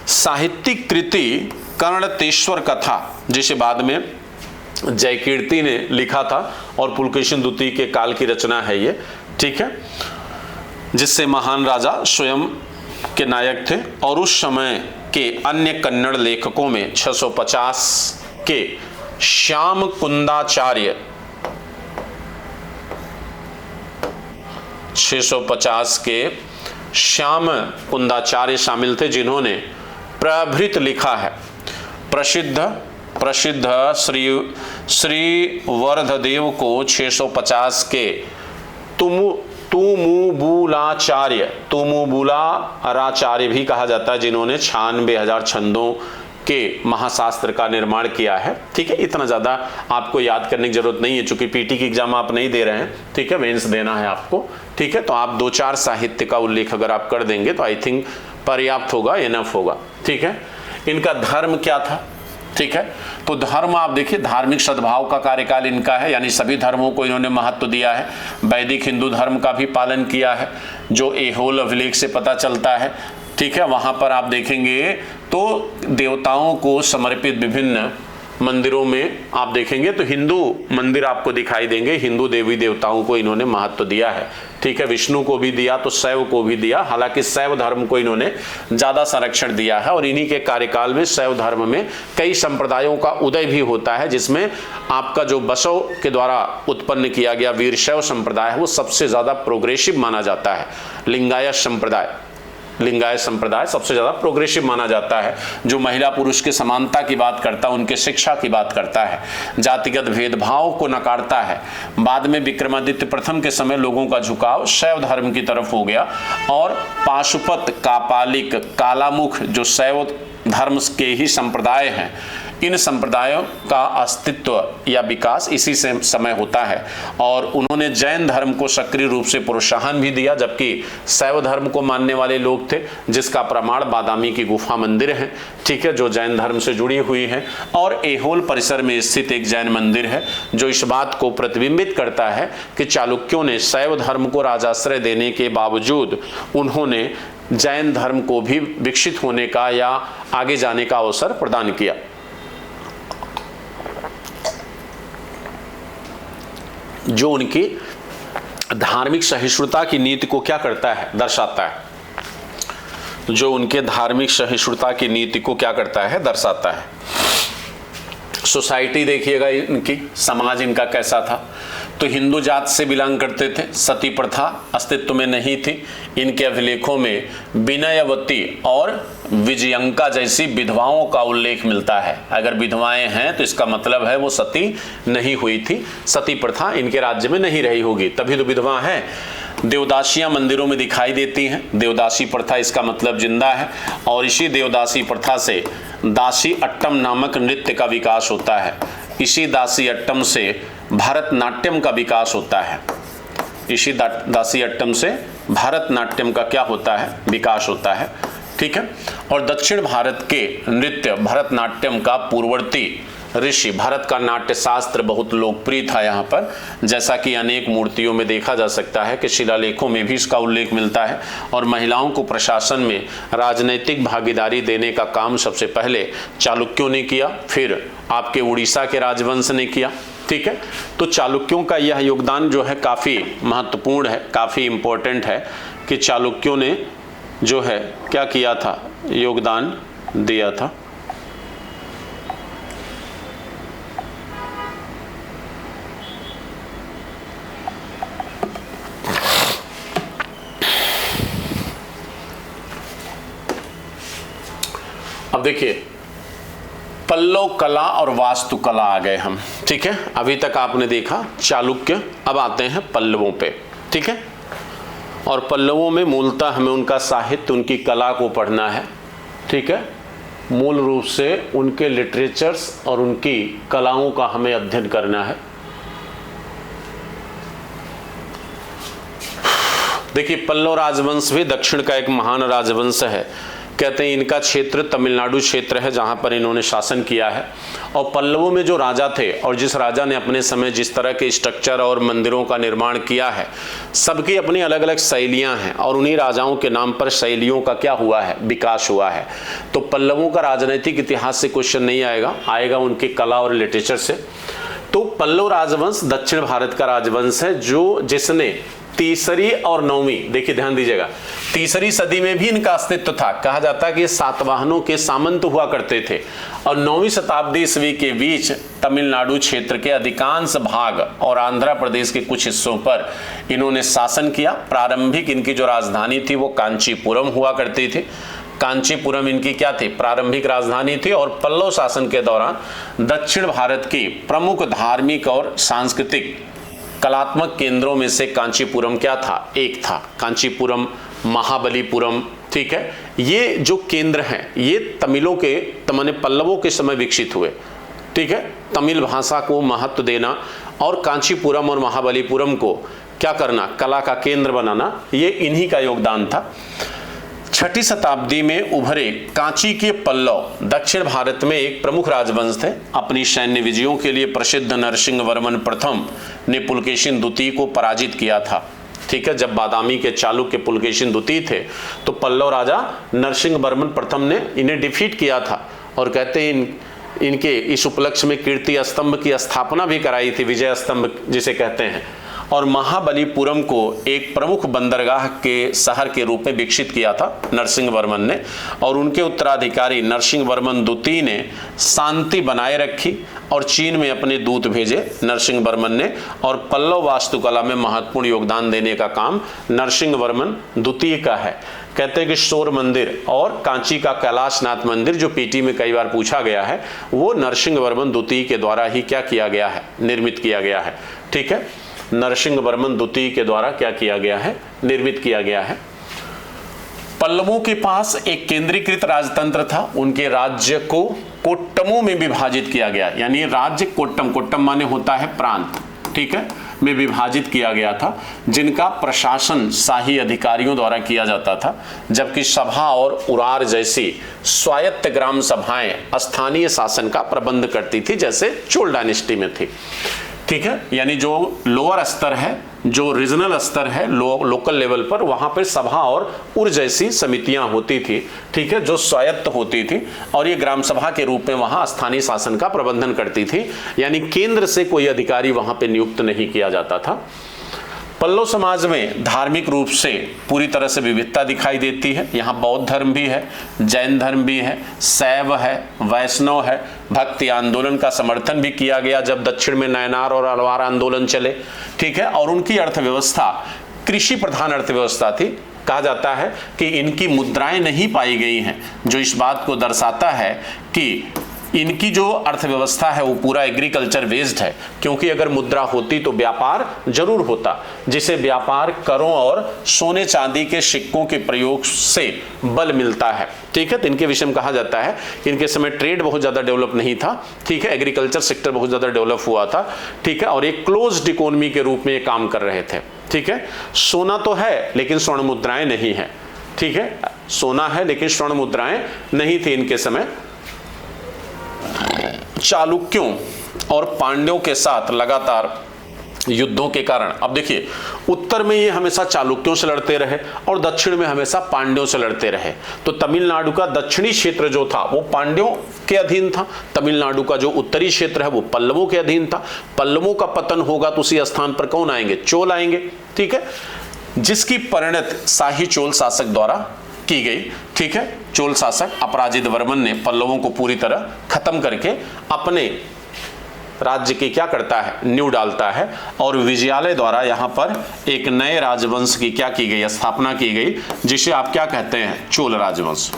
साहित्यिक कृति कर्णतेश्वर कथा, जिसे बाद में जयकीर्ति ने लिखा था और पुलकेशिन द्वितीय के काल की रचना है ये। ठीक है। जिससे महान राजा स्वयं के नायक थे और उस समय के अन्य कन्नड़ लेखकों में 650 के श्याम कुंदाचार्य 650 के श्याम कुंदाचार्य शामिल थे, जिन्होंने प्रभृत लिखा है। प्रसिद्ध श्री वर्धदेव को 650 के तुमुबुलाचार्य भी कहा जाता है, जिन्होंने 96,000 छंदों के महाशास्त्र का निर्माण किया है। ठीक है। इतना ज्यादा आपको याद करने की जरूरत नहीं है, चूंकि पीटी की एग्जाम आप नहीं दे रहे हैं। ठीक है। मेंस देना है आपको। ठीक है। तो आप 2-4 साहित्य का उल्लेख अगर आप कर देंगे तो आई थिंक पर्याप्त होगा, इनफ होगा। ठीक है। इनका धर्म क्या था? ठीक है। तो धर्म आप देखिए, धार्मिक सद्भाव का कार्यकाल इनका है, यानी सभी धर्मों को इन्होंने महत्व दिया है। वैदिक हिंदू धर्म का भी पालन किया है, जो एहोल अभिलेख से पता चलता है। ठीक है। वहां पर आप देखेंगे तो देवताओं को समर्पित विभिन्न मंदिरों में आप देखेंगे तो हिंदू मंदिर आपको दिखाई देंगे। हिंदू देवी देवताओं को इन्होंने महत्व दिया है। ठीक है। विष्णु को भी दिया तो शैव को भी दिया, हालांकि शैव धर्म को इन्होंने ज्यादा संरक्षण दिया है। और इन्हीं के कार्यकाल में शैव धर्म में कई संप्रदायों का उदय भी होता है, जिसमें आपका जो बसव के द्वारा उत्पन्न किया गया वीरशैव संप्रदाय है वो सबसे ज्यादा प्रोग्रेसिव माना जाता है। लिंगायत संप्रदाय सबसे ज्यादा प्रोग्रेसिव माना जाता है, जो महिला पुरुष के समानता की बात करता है, उनके शिक्षा की बात करता है, जातिगत भेदभाव को नकारता है। बाद में विक्रमादित्य प्रथम के समय लोगों का झुकाव शैव धर्म की तरफ हो गया और पाशुपत, कापालिक, कालामुख जो शैव धर्म के ही संप्रदाय हैं, इन संप्रदायों का अस्तित्व या विकास इसी से समय होता है। और उन्होंने जैन धर्म को सक्रिय रूप से प्रोत्साहन भी दिया, जबकि शैव धर्म को मानने वाले लोग थे, जिसका प्रमाण बादामी की गुफा मंदिर है। ठीक है। जो जैन धर्म से जुड़ी हुई है। और एहोल परिसर में स्थित एक जैन मंदिर है, जो इस बात को प्रतिबिंबित करता है कि चालुक्यों ने शैव धर्म को राजाश्रय देने के बावजूद उन्होंने जैन धर्म को भी विकसित होने का या आगे जाने का अवसर प्रदान किया। जो उनकी धार्मिक सहिष्णुता की नीति को क्या करता है, दर्शाता है। जो उनके धार्मिक सहिष्णुता की नीति को क्या करता है, दर्शाता है। सोसाइटी देखिएगा इनकी, समाज इनका कैसा था। तो हिंदू जात से बिलोंग करते थे, सती प्रथा अस्तित्व में नहीं थी। इनके अभिलेखों में विनयवती और विजयंका जैसी विधवाओं का उल्लेख मिलता है। अगर विधवाएं हैं तो इसका मतलब है वो सती नहीं हुई थी, सती प्रथा इनके राज्य में नहीं रही होगी, तभी तो विधवा हैं। देवदासियां मंदिरों में दिखाई देती हैं, देवदासी प्रथा इसका मतलब जिंदा है। और इसी देवदासी प्रथा से दासी अट्टम नामक नृत्य का विकास होता है। इसी दासी अट्टम से भरतनाट्यम का विकास होता है। इसी दासी अट्टम से भरतनाट्यम का क्या होता है, विकास होता है। ठीक है। और दक्षिण भारत के नृत्य भरतनाट्यम का पूर्ववर्ती ऋषि, भारत का नाट्य शास्त्र बहुत लोकप्रिय था यहाँ पर, जैसा कि अनेक मूर्तियों में देखा जा सकता है कि शिलालेखों में भी इसका उल्लेख मिलता है। और महिलाओं को प्रशासन में राजनैतिक भागीदारी देने का काम सबसे पहले चालुक्यों ने किया, फिर आपके उड़ीसा के राजवंश ने किया। ठीक है। तो चालुक्यों का यह योगदान जो है काफ़ी महत्वपूर्ण है, काफ़ी इम्पोर्टेंट है कि चालुक्यों ने जो है क्या किया था, योगदान दिया था। अब देखिए पल्लव कला और वास्तुकला आ गए हम, ठीक है। अभी तक आपने देखा चालुक्य, अब आते हैं पल्लवों पे, ठीक है। और पल्लवों में मूलतः हमें उनका साहित्य, उनकी कला को पढ़ना है, ठीक है। मूल रूप से उनके लिटरेचर्स और उनकी कलाओं का हमें अध्ययन करना है। देखिए पल्लव राजवंश भी दक्षिण का एक महान राजवंश है। कहते हैं इनका क्षेत्र तमिलनाडु क्षेत्र है जहां पर इन्होंने शासन किया है। और पल्लवों में जो राजा थे और जिस राजा ने अपने समय जिस तरह के स्ट्रक्चर और मंदिरों का निर्माण किया है, सबकी अपनी अलग अलग शैलियां हैं और उन्हीं राजाओं के नाम पर शैलियों का क्या हुआ है, विकास हुआ है। तो पल्लवों का राजनीतिक इतिहास से क्वेश्चन नहीं आएगा, आएगा उनकी कला और लिटरेचर से। तो पल्लव राजवंश दक्षिण भारत का राजवंश है जिसने तीसरी और नौवीं, देखिए ध्यान दीजिएगा, तीसरी सदी में भी इनका अस्तित्व था। कहा जाता है कि सातवाहनों के सामंत हुआ करते थे और 9वीं शताब्दी ईस्वी के बीच तमिलनाडु क्षेत्र के अधिकांश भाग और आंध्र प्रदेश के कुछ हिस्सों पर इन्होंने शासन किया। प्रारंभिक इनकी जो राजधानी थी वो कांचीपुरम हुआ करती थी। कांचीपुरम इनकी क्या थी, प्रारंभिक राजधानी थी। और पल्लव शासन के दौरान दक्षिण भारत की प्रमुख धार्मिक और सांस्कृतिक कलात्मक केंद्रों में से कांचीपुरम क्या था, एक था। कांचीपुरम, महाबलीपुरम, ठीक है। ये जो केंद्र हैं ये तमिलों के माने पल्लवों के समय विकसित हुए, ठीक है। तमिल भाषा को महत्व देना और कांचीपुरम और महाबलीपुरम को क्या करना, कला का केंद्र बनाना, ये इन्हीं का योगदान था। 6ठी शताब्दी में उभरे कांची के पल्लव दक्षिण भारत में एक प्रमुख राजवंश थे। अपनी सैन्य विजयों के लिए प्रसिद्ध नरसिंह वर्मन प्रथम ने पुलकेशिन द्वितीय को पराजित किया था, ठीक है। जब बादामी के चालुक्य पुलकेशिन द्वितीय थे तो पल्लव राजा नरसिंह वर्मन प्रथम ने इन्हें डिफीट किया था। और कहते हैं इनके इस उपलक्ष्य में कीर्ति स्तंभ की स्थापना भी कराई थी, विजय स्तंभ जिसे कहते हैं। और महाबलीपुरम को एक प्रमुख बंदरगाह के शहर के रूप में विकसित किया था नरसिंह वर्मन ने। और उनके उत्तराधिकारी नरसिंह वर्मन द्वितीय ने शांति बनाए रखी और चीन में अपने दूत भेजे नरसिंह वर्मन ने। और पल्लव वास्तुकला में महत्वपूर्ण योगदान देने का काम नरसिंह वर्मन द्वितीय का है। कहते हैं कि शोर मंदिर और कांची का कैलाशनाथ मंदिर, जो पीटी में कई बार पूछा गया है, वो नरसिंह वर्मन द्वितीय के द्वारा ही क्या किया गया है, निर्मित किया गया है, ठीक है। नरसिंह वर्मन द्वितीय के द्वारा क्या किया गया है, निर्मित किया गया है। पल्लवों के पास एक केंद्रीकृत राजतंत्र था। उनके राज्य को कोट्टमों में विभाजित किया गया, यानी राज्य कोट्टम, कोट्टम माने होता है प्रांत, ठीक है, में विभाजित किया गया था, जिनका प्रशासन शाही अधिकारियों द्वारा किया जाता था। जबकि सभा और उरार जैसी स्वायत्त ग्राम सभाएं स्थानीय शासन का प्रबंध करती थी, जैसे चोल डायनेस्टी में थी, ठीक है। यानी जो लोअर स्तर है, जो रीजनल स्तर है, लोकल लेवल पर, वहां पर सभा और उर जैसी समितियां होती थी, ठीक है, जो स्वायत्त होती थी। और ये ग्राम सभा के रूप में वहां स्थानीय शासन का प्रबंधन करती थी, यानी केंद्र से कोई अधिकारी वहां पे नियुक्त नहीं किया जाता था। पल्लव समाज में धार्मिक रूप से पूरी तरह से विविधता दिखाई देती है। यहाँ बौद्ध धर्म भी है, जैन धर्म भी है, शैव है, वैष्णव है। भक्ति आंदोलन का समर्थन भी किया गया जब दक्षिण में नयनार और अलवार आंदोलन चले, ठीक है। और उनकी अर्थव्यवस्था कृषि प्रधान अर्थव्यवस्था थी। कहा जाता है कि इनकी मुद्राएं नहीं पाई गई हैं, जो इस बात को दर्शाता है कि इनकी जो अर्थव्यवस्था है वो पूरा एग्रीकल्चर बेस्ड है। क्योंकि अगर मुद्रा होती तो व्यापार जरूर होता, जिसे व्यापार करों और सोने चांदी के सिक्कों के प्रयोग से बल मिलता है, ठीक है। तो इनके विषय में कहा जाता है कि इनके समय ट्रेड बहुत ज़्यादा डेवलप नहीं था, ठीक है। एग्रीकल्चर सेक्टर बहुत ज़्यादा डेवलप हुआ था, ठीक है। और एक क्लोज्ड इकोनॉमी के रूप में ये काम कर रहे थे, ठीक है। सोना तो है लेकिन स्वर्ण मुद्राएं नहीं है, ठीक है। सोना है लेकिन स्वर्ण मुद्राएं नहीं थी इनके समय। चालुक्यों और पांड्यों के साथ लगातार युद्धों के कारण, अब देखिए उत्तर में ये हमेशा चालुक्यों से लड़ते रहे और दक्षिण में हमेशा पांड्यों से लड़ते रहे। तो तमिलनाडु का दक्षिणी क्षेत्र जो था वो पांड्यों के अधीन था, तमिलनाडु का जो उत्तरी क्षेत्र है वो पल्लवों के अधीन था। पल्लवों का पतन होगा तो उसी स्थान पर कौन आएंगे, चोल आएंगे, ठीक है, जिसकी परिणत शाही चोल शासक द्वारा की गई, ठीक है। चोल शासक अपराजित वर्मन ने पल्लवों को पूरी तरह खत्म करके अपने राज्य की क्या करता है, नींव डालता है। और विजयालय द्वारा यहाँ पर एक नए राजवंश की क्या की गई, स्थापना की गई, जिसे आप क्या कहते हैं, चोल राजवंश।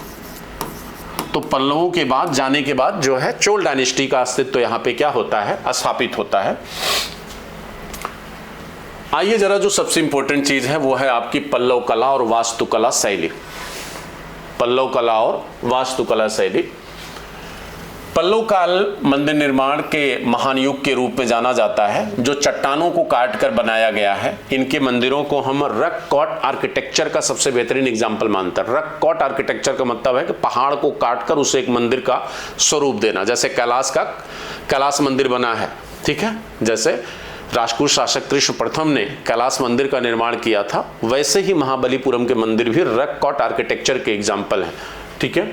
तो पल्लवों के बाद जाने के बाद जो है चोल डायनेस्टी का अस्तित्व यहाँ पे क्या होता है, स्थापित होता है। आइए जरा जो सबसे इंपॉर्टेंट चीज है वो है आपकी पल्लव कला और वास्तुकला शैली। पल्लव कला और वास्तुकला शैली। पल्लव काल मंदिर निर्माण के महान युग के रूप में जाना जाता है, जो चट्टानों को काट कर बनाया गया है। इनके मंदिरों को हम रक कॉट आर्किटेक्चर का सबसे बेहतरीन एग्जाम्पल मानते हैं। रक कॉट आर्किटेक्चर का मतलब है कि पहाड़ को काट कर उसे एक मंदिर का स्वरूप देना। जैसे कैलाश मंदिर बना है, ठीक है, जैसे राजपूत शासक कृष्ण प्रथम ने कैलाश मंदिर का निर्माण किया था, वैसे ही महाबलीपुरम के मंदिर भी रक कॉट आर्किटेक्चर के एग्जाम्पल हैं, ठीक है।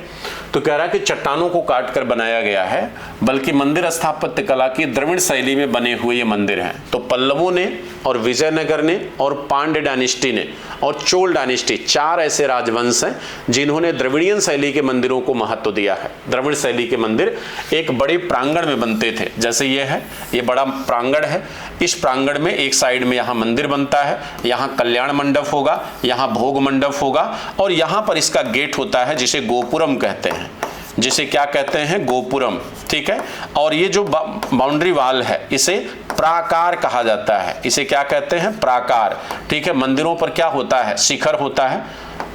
तो कह रहा है कि चट्टानों को काट कर बनाया गया है, बल्कि मंदिर स्थापत्य कला की द्रविड़ शैली में बने हुए ये मंदिर हैं। तो पल्लवों ने और विजयनगर ने और पांड्य डायनेस्टी ने और चोल डायनेस्टी, 4 ऐसे राजवंश हैं जिन्होंने द्रविड़ियन शैली के मंदिरों को महत्व दिया है। द्रविड़ शैली के मंदिर एक बड़े प्रांगण में बनते थे, जैसे ये है, ये बड़ा प्रांगण है। इस प्रांगण में एक साइड में यहाँ मंदिर बनता है, यहाँ कल्याण मंडप होगा, यहाँ भोग मंडप होगा और यहाँ पर इसका गेट होता है जिसे गोपुरम कहते हैं, जिसे क्या कहते हैं, गोपुरम, ठीक है। और ये जो बाउंड्री वाल है इसे प्राकार कहा जाता है, इसे क्या कहते हैं, प्राकार, ठीक है। मंदिरों पर क्या होता है, शिखर होता है।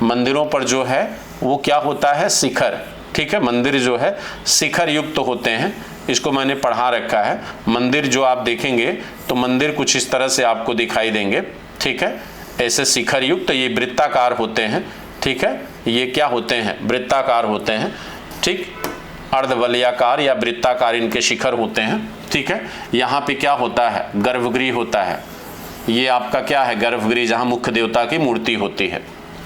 मंदिरों पर जो है वो क्या होता है, शिखर, ठीक है। मंदिर जो है शिखर युक्त होते हैं, इसको मैंने पढ़ा रखा है। मंदिर जो आप देखेंगे तो मंदिर कुछ इस तरह से आपको दिखाई देंगे, ठीक है, ऐसे शिखर युक्त। ये वृत्ताकार होते हैं, ठीक है, ये क्या होते हैं, वृत्ताकार होते हैं, ठीक, अर्धवलयाकार या वृत्ताकार इनके शिखर होते हैं, ठीक है। यहाँ पे क्या होता है, गर्भगृह होता है। ये आपका क्या है, गर्भगृह, जहाँ मुख्य देवता की मूर्ति होती है,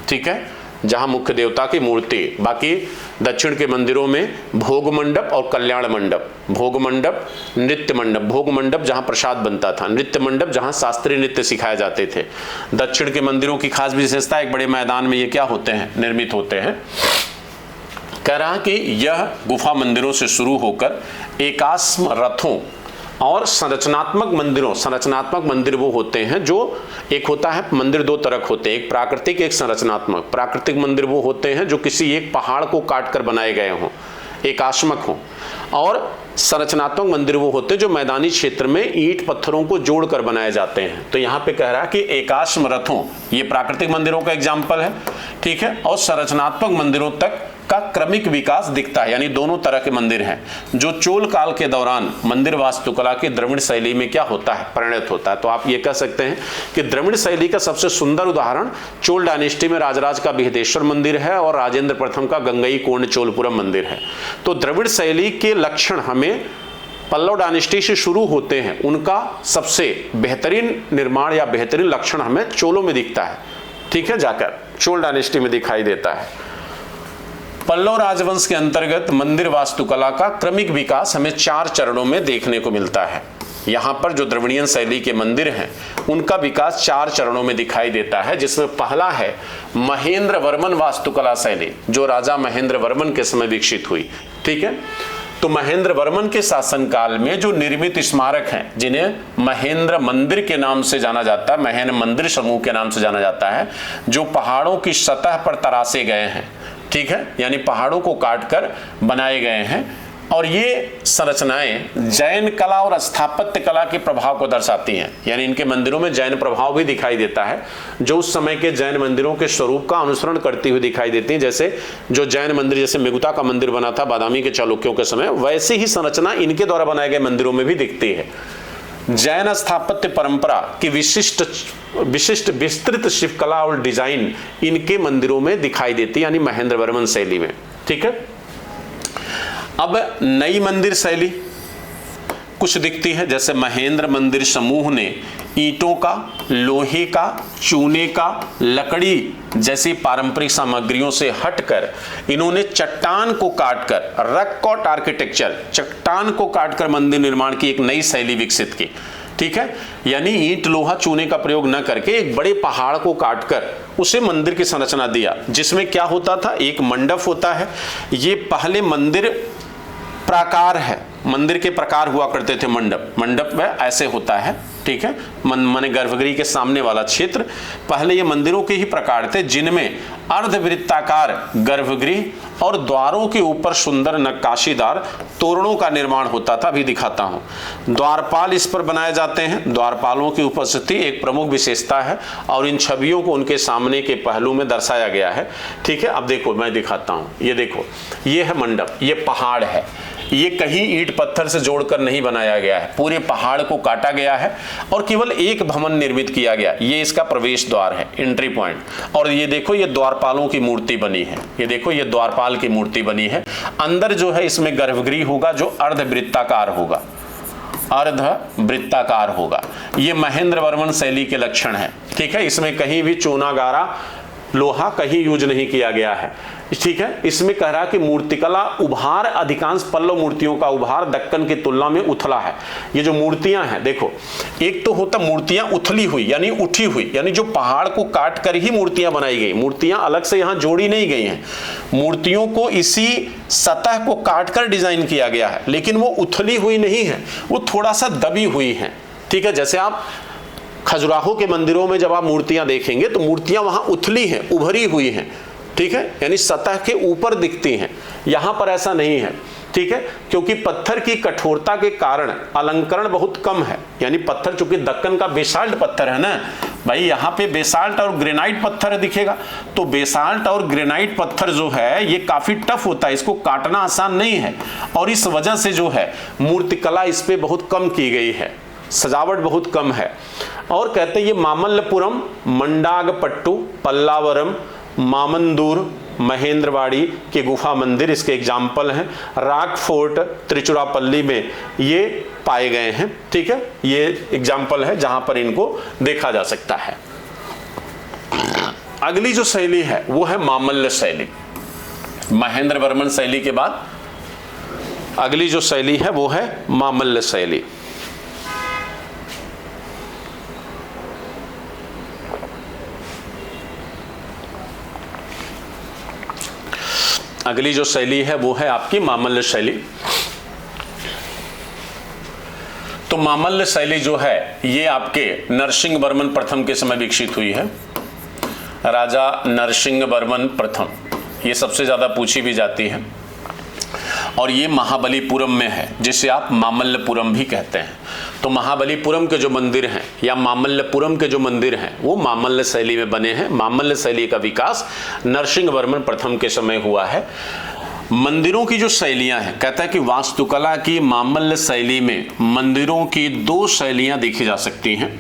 ठीक है, जहाँ मुख्य देवता की मूर्ति। बाकी दक्षिण के मंदिरों में भोग मंडप और कल्याण मंडप, भोग मंडप, नृत्य मंडप, भोग मंडप जहाँ प्रसाद बनता था, नृत्य मंडप जहाँ शास्त्रीय नृत्य सिखाए जाते थे। दक्षिण के मंदिरों की खास विशेषता, एक बड़े मैदान में ये क्या होते हैं, निर्मित होते हैं। कह रहा कि यह गुफा मंदिरों से शुरू होकर एकाश्म रथों और संरचनात्मक मंदिरों, संरचनात्मक मंदिर वो होते हैं जो, एक होता है मंदिर 2 तरह होते हैं, एक प्राकृतिक, एक संरचनात्मक। प्राकृतिक मंदिर वो होते हैं जो किसी एक पहाड़ को काट कर बनाए गए हों, एकाश्मक हों, और संरचनात्मक मंदिर वो होते हैं जो मैदानी क्षेत्र में ईंट पत्थरों को जोड़कर बनाए जाते हैं। तो यहाँ पे कह रहा है कि एकाश्म रथों, ये प्राकृतिक मंदिरों का एग्जाम्पल है, ठीक है, और संरचनात्मक मंदिरों तक का क्रमिक विकास दिखता है, यानी दोनों तरह के मंदिर हैं, जो चोल काल के दौरान मंदिर वास्तुकला की द्रविड़ शैली में क्या होता है, परिणत होता है। तो आप ये कह सकते हैं कि द्रविड़ शैली का सबसे सुंदर उदाहरण चोल डायनेस्टी में राजराज का बिहदेश्वर मंदिर है और राजेंद्र प्रथम का गंगई कोंड चोलपुरम मंदिर है। तो द्रविड़ शैली के लक्षण हमें पल्लव डायनेस्टी से शुरू होते हैं, उनका सबसे बेहतरीन निर्माण या बेहतरीन लक्षण हमें चोलों में दिखता है, ठीक है, जाकर चोल डायनेस्टी में दिखाई देता है। पल्लव राजवंश के अंतर्गत मंदिर वास्तुकला का क्रमिक विकास हमें 4 चरणों में देखने को मिलता है। यहाँ पर जो द्रविड़ियन शैली के मंदिर हैं उनका विकास 4 चरणों में दिखाई देता है, जिसमें पहला है महेंद्र वर्मन वास्तुकला शैली, जो राजा महेंद्र वर्मन के समय विकसित हुई, ठीक है। तो महेंद्र वर्मन के शासनकाल में जो निर्मित स्मारक हैं, जिन्हें महेंद्र मंदिर के नाम से जाना जाता है, महेंद्र मंदिर समूह के नाम से जाना जाता है, जो पहाड़ों की सतह पर तरासे गए हैं, ठीक है, यानी पहाड़ों को काटकर बनाए गए हैं। और ये संरचनाएं जैन कला और स्थापत्य कला के प्रभाव को दर्शाती हैं, यानी इनके मंदिरों में जैन प्रभाव भी दिखाई देता है, जो उस समय के जैन मंदिरों के स्वरूप का अनुसरण करती हुई दिखाई देती हैं। जैसे जो जैन मंदिर, जैसे मेगुता का मंदिर बना था बादामी के चालुक्यों के समय, वैसे ही संरचना इनके द्वारा बनाए गए मंदिरों में भी दिखती है। जैन स्थापत्य परंपरा की विशिष्ट विस्तृत शिल्पकला और डिजाइन इनके मंदिरों में दिखाई देती है, यानी महेंद्र वर्मन शैली में, ठीक है। अब नई मंदिर शैली कुछ दिखती है, जैसे महेंद्र मंदिर समूह ने ईंटों का, लोहे का, चूने का, लकड़ी जैसी पारंपरिक सामग्रियों से हटकर इन्होंने चट्टान को काटकर, रॉक कट आर्किटेक्चर, चट्टान को काटकर मंदिर निर्माण की एक नई शैली विकसित की, ठीक है। यानी ईंट, लोहा, चूने का प्रयोग न करके एक बड़े पहाड़ को काटकर उसे मंदिर की संरचना दिया, जिसमें क्या होता था, एक मंडप होता है। ये पहले मंदिर प्राकार है, मंदिर के प्रकार हुआ करते थे मंडप, मंडप में ऐसे होता है, ठीक है, माने गर्भगृह के सामने वाला क्षेत्र। पहले ये मंदिरों के ही प्रकार थे, जिनमें अर्धवृत्ताकार गर्भगृह और द्वारों के ऊपर सुंदर नक्काशीदार तोरणों का निर्माण होता था। अभी दिखाता हूं। द्वारपाल इस पर बनाए जाते हैं। द्वारपालों की उपस्थिति एक प्रमुख विशेषता है और इन छवियों को उनके सामने के पहलू में दर्शाया गया है। ठीक है, अब देखो मैं दिखाता हूं। ये देखो, ये है मंडप, ये पहाड़ है। ये कहीं ईंट पत्थर से जोड़कर नहीं बनाया गया है, पूरे पहाड़ को काटा गया है और केवल एक भवन निर्मित किया गया। ये इसका प्रवेश द्वार है, एंट्री पॉइंट। और ये देखो, ये द्वारपालों की मूर्ति बनी है। ये देखो, ये द्वारपाल की मूर्ति बनी है। अंदर जो है इसमें गर्भगृह होगा जो अर्धवृत्ताकार होगा, अर्धवृत्ताकार होगा। ये महेंद्र वर्मन शैली के लक्षण है। ठीक है, इसमें कहीं भी चूना गारा लोहा कहीं यूज नहीं किया गया है। ठीक है, इसमें कह रहा कि मूर्तिकला उभार, अधिकांश पल्लव मूर्तियों का उभार दक्कन की तुलना में उथला है। ये जो मूर्तियां हैं देखो, एक तो होता मूर्तियां उथली हुई यानी उठी हुई, यानी जो पहाड़ को काट कर ही मूर्तियां बनाई गई। मूर्तियां अलग से यहां जोड़ी नहीं गई हैं, मूर्तियों को इसी सतह को काट कर डिजाइन किया गया है, लेकिन वो उथली हुई नहीं है, वो थोड़ा सा दबी हुई है। ठीक है, जैसे आप खजुराहो के मंदिरों में जब आप मूर्तियां देखेंगे तो मूर्तियां वहां उथली हैं, उभरी हुई हैं। ठीक है, यानी सतह के ऊपर दिखती हैं। यहां पर ऐसा नहीं है। ठीक है, क्योंकि पत्थर की कठोरता के कारण अलंकरण बहुत कम है। यानी पत्थर, चूंकि दक्कन का बेसाल्ट पत्थर है ना भाई, यहाँ पे बेसाल्ट और ग्रेनाइट पत्थर दिखेगा, तो बेसाल्ट और ग्रेनाइट पत्थर जो है ये काफी टफ होता है, इसको काटना आसान नहीं है। और इस वजह से जो है मूर्तिकला इस पे बहुत कम की गई है, सजावट बहुत कम है। और कहते हैं ये मामल्लपुरम, मंडागपट्टू, पल्लावरम, मामंदूर, महेंद्रवाड़ी के गुफा मंदिर इसके एग्जाम्पल हैं। राक फोर्ट त्रिचुरापल्ली में ये पाए गए हैं। ठीक है, ये एग्जाम्पल है जहां पर इनको देखा जा सकता है। अगली जो शैली है वो है मामल्ल शैली। महेंद्र वर्मन शैली के बाद अगली जो शैली है वो है मामल्ल शैली। अगली जो शैली है वो है आपकी मामल्ल शैली। तो मामल्ल शैली जो है ये आपके नरसिंह वर्मन प्रथम के समय विकसित हुई है। राजा नरसिंह वर्मन प्रथम, ये सबसे ज्यादा पूछी भी जाती है। और ये महाबलीपुरम में है, जिसे आप मामल्लपुरम भी कहते हैं। तो महाबलीपुरम के जो मंदिर हैं या मामल्लपुरम के जो मंदिर हैं वो मामल्ल शैली में बने हैं। मामल्ल शैली का विकास नरसिंह वर्मन प्रथम के समय हुआ है। मंदिरों की जो शैलियां हैं, कहता है कि वास्तुकला की मामल्ल शैली में मंदिरों की दो शैलियां देखी जा सकती हैं,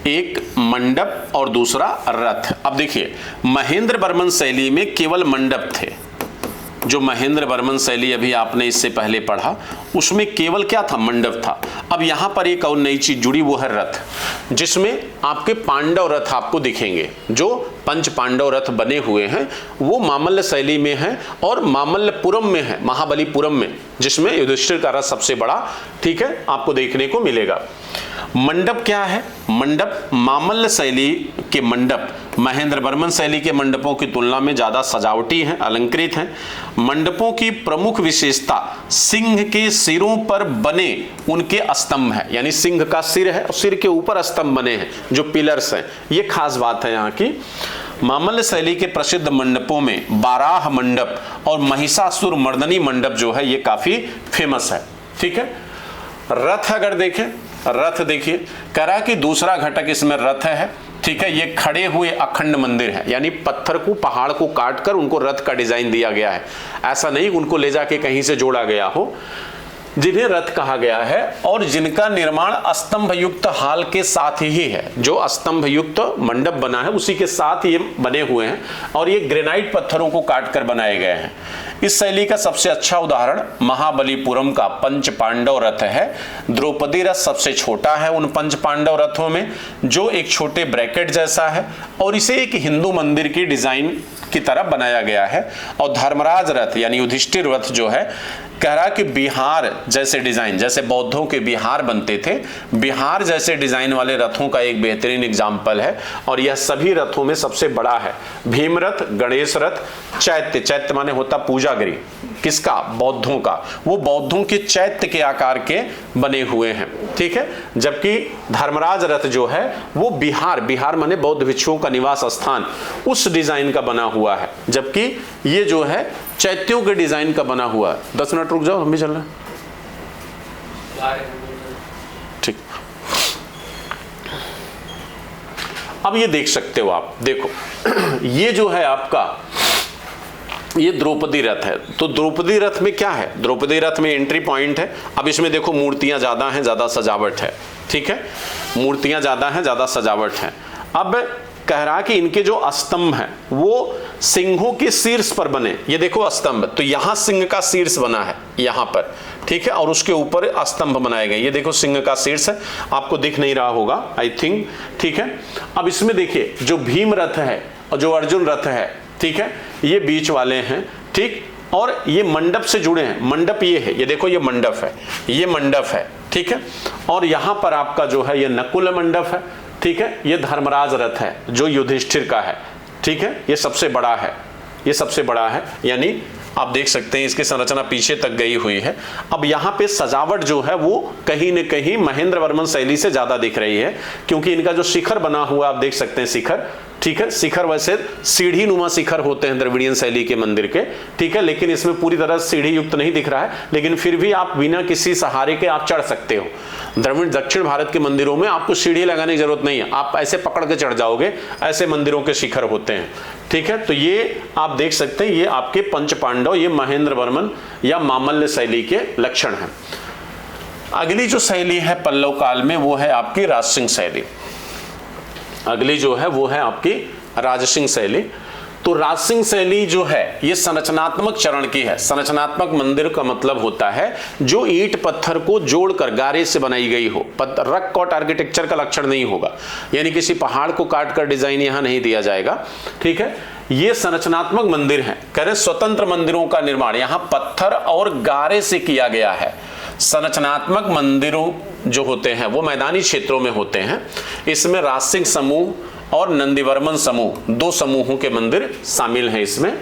एक मंडप और दूसरा रथ। अब देखिए, महेंद्र वर्मन शैली में केवल मंडप थे। जो महेंद्र वर्मन शैली अभी आपने इससे पहले पढ़ा उसमें केवल क्या था, मंडप था। अब यहां पर एक और नई चीज जुड़ी, वो है रथ, जिसमें आपके पांडव रथ आपको दिखेंगे। जो पंच पांडव रथ बने हुए हैं वो मामल्ल शैली में है और मामल्लपुरम में है, महाबलीपुरम में, जिसमें युधिष्ठिर का रथ सबसे बड़ा, ठीक है, आपको देखने को मिलेगा। मंडप क्या है? मंडप मामल्ल शैली के मंडप महेंद्र वर्मन शैली के मंडपों की तुलना में ज्यादा सजावटी हैं, अलंकृत हैं। मंडपों की प्रमुख विशेषता सिंह के सिरों पर बने उनके स्तंभ है, यानी सिंह का सिर है और सिर के ऊपर स्तंभ बने हैं जो पिलर्स हैं। ये खास बात है यहाँ की। मामल्ल शैली के प्रसिद्ध मंडपों में बाराह मंडप और महिषासुर मर्दनी मंडप जो है ये काफी फेमस है। ठीक है, रथ अगर देखें, रथ देखिए, कह रहा है कि दूसरा घटक इसमें रथ है। ठीक है, ये खड़े हुए अखंड मंदिर है, यानी पत्थर को, पहाड़ को काट कर उनको रथ का डिजाइन दिया गया है। ऐसा नहीं उनको ले जाके कहीं से जोड़ा गया हो, जिन्हें रथ कहा गया है और जिनका निर्माण स्तंभ युक्त हाल के साथ ही है। जो स्तंभ युक्त मंडप बना है उसी के साथ ये बने हुए हैं और ये ग्रेनाइट पत्थरों को काट कर बनाए गए हैं। इस शैली का सबसे अच्छा उदाहरण महाबलीपुरम का पंच पांडव रथ है। द्रौपदी रथ सबसे छोटा है उन पंच पांडव रथों में, जो एक छोटे ब्रैकेट जैसा है और इसे एक हिंदू मंदिर की डिजाइन की तरह बनाया गया है। और धर्मराज रथ यानी युधिष्ठिर रथ जो है, कह रहा कि बिहार जैसे डिजाइन, जैसे बौद्धों के बिहार बनते थे, बिहार जैसे डिजाइन वाले रथों का एक बेहतरीन एग्जाम्पल है और यह सभी रथों में सबसे बड़ा है। भीम रथ, गणेश रथ, चैत्य, चैत्य माने होता पूजा पूजागृह किसका, बौद्धों का, वो बौद्धों के चैत्य के आकार के बने हुए हैं, ठीक है। जबकि धर्मराज रथ जो है वो बिहार माने बौद्ध भिक्षुओं का निवास स्थान, उस डिजाइन का बना हुआ है, जबकि ये जो है चैत्यों के डिजाइन का बना हुआ है। 10 मिनट रुक जाओ, हम भी चल रहे हैं, ठीक। अब ये देख सकते हो आप, देखो ये जो है आपका ये द्रौपदी रथ है। तो द्रौपदी रथ में क्या है, द्रौपदी रथ में एंट्री पॉइंट है। अब इसमें देखो मूर्तियां ज्यादा हैं, ज्यादा सजावट है, ठीक है, मूर्तियां ज्यादा हैं, ज्यादा सजावट है। अब कह रहा कि इनके जो स्तंभ हैं वो सिंहों के शीर्ष पर बने, ये देखो स्तंभ, तो यहां सिंह का शीर्ष बना है यहां पर, ठीक है, और उसके ऊपर स्तंभ बनाए गए, ये देखो सिंह का शीर्ष है, आपको दिख नहीं रहा होगा आई थिंक, ठीक है। अब इसमें देखिए जो भीम रथ है और जो अर्जुन रथ है, ठीक है, ये बीच वाले हैं, ठीक, और ये मंडप से जुड़े हैं, मंडप ये है, ये देखो ये मंडप है, ये मंडप है, ठीक है, और यहां पर आपका जो है ये नकुल मंडप है, ठीक है, ये धर्मराज रथ है जो युधिष्ठिर का है, ठीक है, ये सबसे बड़ा है, ये सबसे बड़ा है, यानी आप देख सकते हैं इसकी संरचना पीछे तक गई हुई है। अब यहाँ पे सजावट जो है वो कहीं न कहीं महेंद्र वर्मन शैली से ज्यादा दिख रही है, क्योंकि इनका जो शिखर बना हुआ आप देख सकते हैं, शिखर, ठीक है, शिखर वैसे सीढ़ी नुमा शिखर होते हैं द्रविड़ियन शैली के मंदिर के, ठीक है, लेकिन इसमें पूरी तरह सीढ़ी युक्त नहीं दिख रहा है, लेकिन फिर भी आप बिना किसी सहारे के आप चढ़ सकते हो। द्रविड़ दक्षिण भारत के मंदिरों में आपको सीढ़ी लगाने की जरूरत नहीं है, आप ऐसे पकड़ के चढ़ जाओगे, ऐसे मंदिरों के शिखर होते हैं, ठीक है। तो ये आप देख सकते हैं, ये आपके पंच पांडव, ये महेंद्र वर्मन या मामल्य शैली के लक्षण हैं। अगली जो शैली है पल्लव काल में वो है आपकी राजसिंह शैली। अगली जो है वो है आपकी राजसिंह शैली। तो राजसिंह शैली जो है ये संरचनात्मक चरण की है। संरचनात्मक मंदिर का मतलब होता है जो ईंट पत्थर को जोड़कर गारे से बनाई गई हो, रक कट आर्किटेक्चर का लक्षण नहीं होगा, यानी किसी पहाड़ को काटकर डिजाइन यहां नहीं दिया जाएगा, ठीक है। ये संरचनात्मक मंदिर है, कह रहे स्वतंत्र मंदिरों का निर्माण यहां पत्थर और गारे से किया गया है। संरचनात्मक मंदिरों जो होते हैं वो मैदानी क्षेत्रों में होते हैं। इसमें राजसिंह समूह और नंदीवर्मन समूह, दो समूहों के मंदिर शामिल हैं इसमें।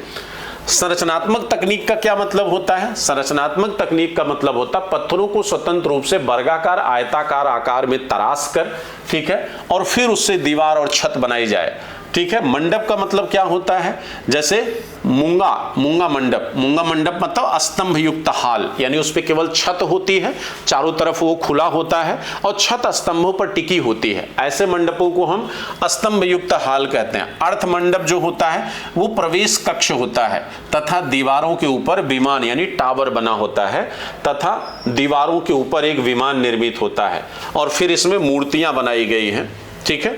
संरचनात्मक तकनीक का क्या मतलब होता है? संरचनात्मक तकनीक का मतलब होता है पत्थरों को स्वतंत्र रूप से वर्गाकार आयताकार आकार में तराश कर, ठीक है, और फिर उससे दीवार और छत बनाई जाए, ठीक है। मंडप का मतलब क्या होता है? जैसे मूंगा मंडप मतलब स्तंभ युक्त हाल, यानी उस पे केवल छत होती है, चारों तरफ वो खुला होता है और छत स्तंभों पर टिकी होती है। ऐसे मंडपों को हम स्तंभ युक्त हाल कहते हैं। अर्थ मंडप जो होता है वो प्रवेश कक्ष होता है तथा दीवारों के ऊपर विमान यानी टावर बना होता है तथा दीवारों के ऊपर एक विमान निर्मित होता है और फिर इसमें मूर्तियां बनाई गई हैं, ठीक है,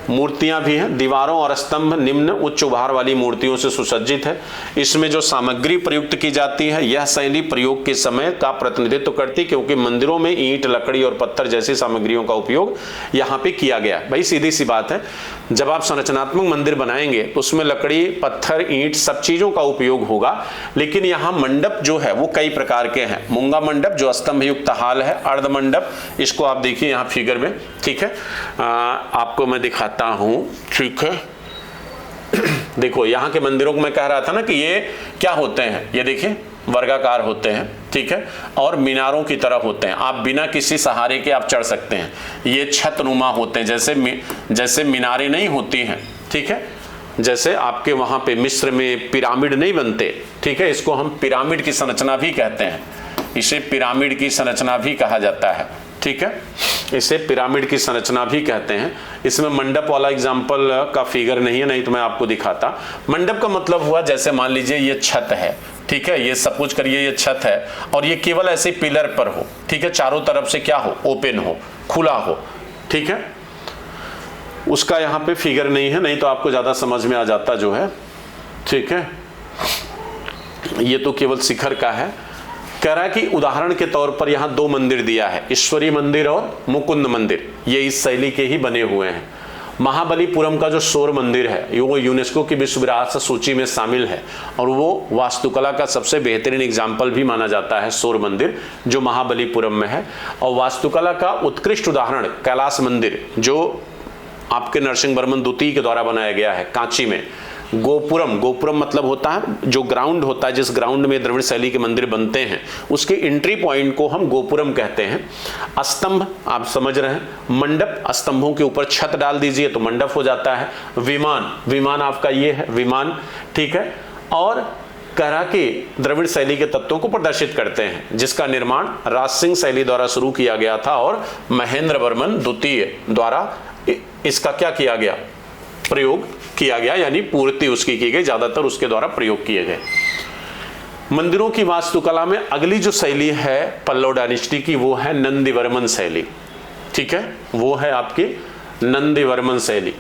मूर्तियां भी हैं। दीवारों और स्तंभ निम्न उच्च उभार वाली मूर्तियों से सुसज्जित है। इसमें जो सामग्री प्रयुक्त की जाती है यह शैली प्रयोग के समय का प्रतिनिधित्व करती है, क्योंकि मंदिरों में ईंट, लकड़ी और पत्थर जैसी सामग्रियों का उपयोग यहाँ पे किया गया। भाई सीधी सी बात है, जब आप संरचनात्मक मंदिर बनाएंगे उसमें लकड़ी, पत्थर, ईंट सब चीजों का उपयोग होगा, लेकिन यहाँ मंडप जो है वो कई प्रकार के हैं। मूंगा मंडप जो स्तंभ युक्त हाल है, अर्ध मंडप, इसको आप देखिए यहाँ फिगर में, ठीक है, आपको मैं दिखाता हूं, ठीक है। देखो यहाँ के मंदिरों को मैं कह रहा था ना कि ये क्या होते हैं, ये देखिए वर्गाकार होते हैं, ठीक है, और मीनारों की तरह होते हैं। आप बिना किसी सहारे के आप चढ़ सकते हैं। ये छतनुमा होते हैं, जैसे मीनारें नहीं होती हैं, ठीक है, जैसे आपके वहां पे मिस्र में पिरामिड नहीं बनते, ठीक है, इसको हम पिरामिड की संरचना भी कहते हैं, इसे पिरामिड की संरचना भी कहा जाता है, ठीक है, इसे पिरामिड की संरचना भी कहते हैं। इसमें मंडप वाला एग्जाम्पल का फिगर नहीं है, नहीं तो मैं आपको दिखाता। मंडप का मतलब हुआ जैसे मान लीजिए ये छत है, ठीक है, ये सपोज करिए ये छत है और ये केवल ऐसे पिलर पर हो, ठीक है, चारों तरफ से क्या हो, ओपन हो, खुला हो, ठीक है। उसका यहाँ पे फिगर नहीं है, नहीं तो आपको ज्यादा समझ में आ जाता जो है, ठीक है। ये तो केवल शिखर का है। कह रहा है कि उदाहरण के तौर पर यहाँ दो मंदिर दिया है, ईश्वरी मंदिर और मुकुंद मंदिर, ये इस शैली के ही बने हुए हैं। महाबलीपुरम का जो शोर मंदिर है वो यूनेस्को की विश्व विरासत सूची में शामिल है और वो वास्तुकला का सबसे बेहतरीन एग्जाम्पल भी माना जाता है, शोर मंदिर जो महाबलीपुरम में है। और वास्तुकला का उत्कृष्ट उदाहरण कैलाश मंदिर जो आपके नरसिंह वर्मन द्वितीय के द्वारा बनाया गया है कांची में, गोपुरम, गोपुरम मतलब होता है जो ग्राउंड होता है, जिस ग्राउंड में द्रविड़ शैली के मंदिर बनते हैं उसके एंट्री पॉइंट को हम गोपुरम कहते हैं। स्तंभ आप समझ रहे हैं, मंडप, स्तंभों के ऊपर छत डाल दीजिए तो मंडप हो जाता है। विमान, विमान आपका ये है विमान, ठीक है। और करा के द्रविड़ शैली के तत्वों को प्रदर्शित करते हैं, जिसका निर्माण राज सिंह शैली द्वारा शुरू किया गया था और महेंद्र वर्मन द्वितीय द्वारा इसका क्या किया गया, प्रयोग किया गया, यानी पूर्ति उसकी की गई, ज्यादातर उसके द्वारा प्रयोग किए गए। मंदिरों की वास्तुकला में अगली जो शैली है पल्लव डायनेस्टी की, वो है नंदीवर्मन शैली, ठीक है, वो है आपकी नंदीवर्मन शैली।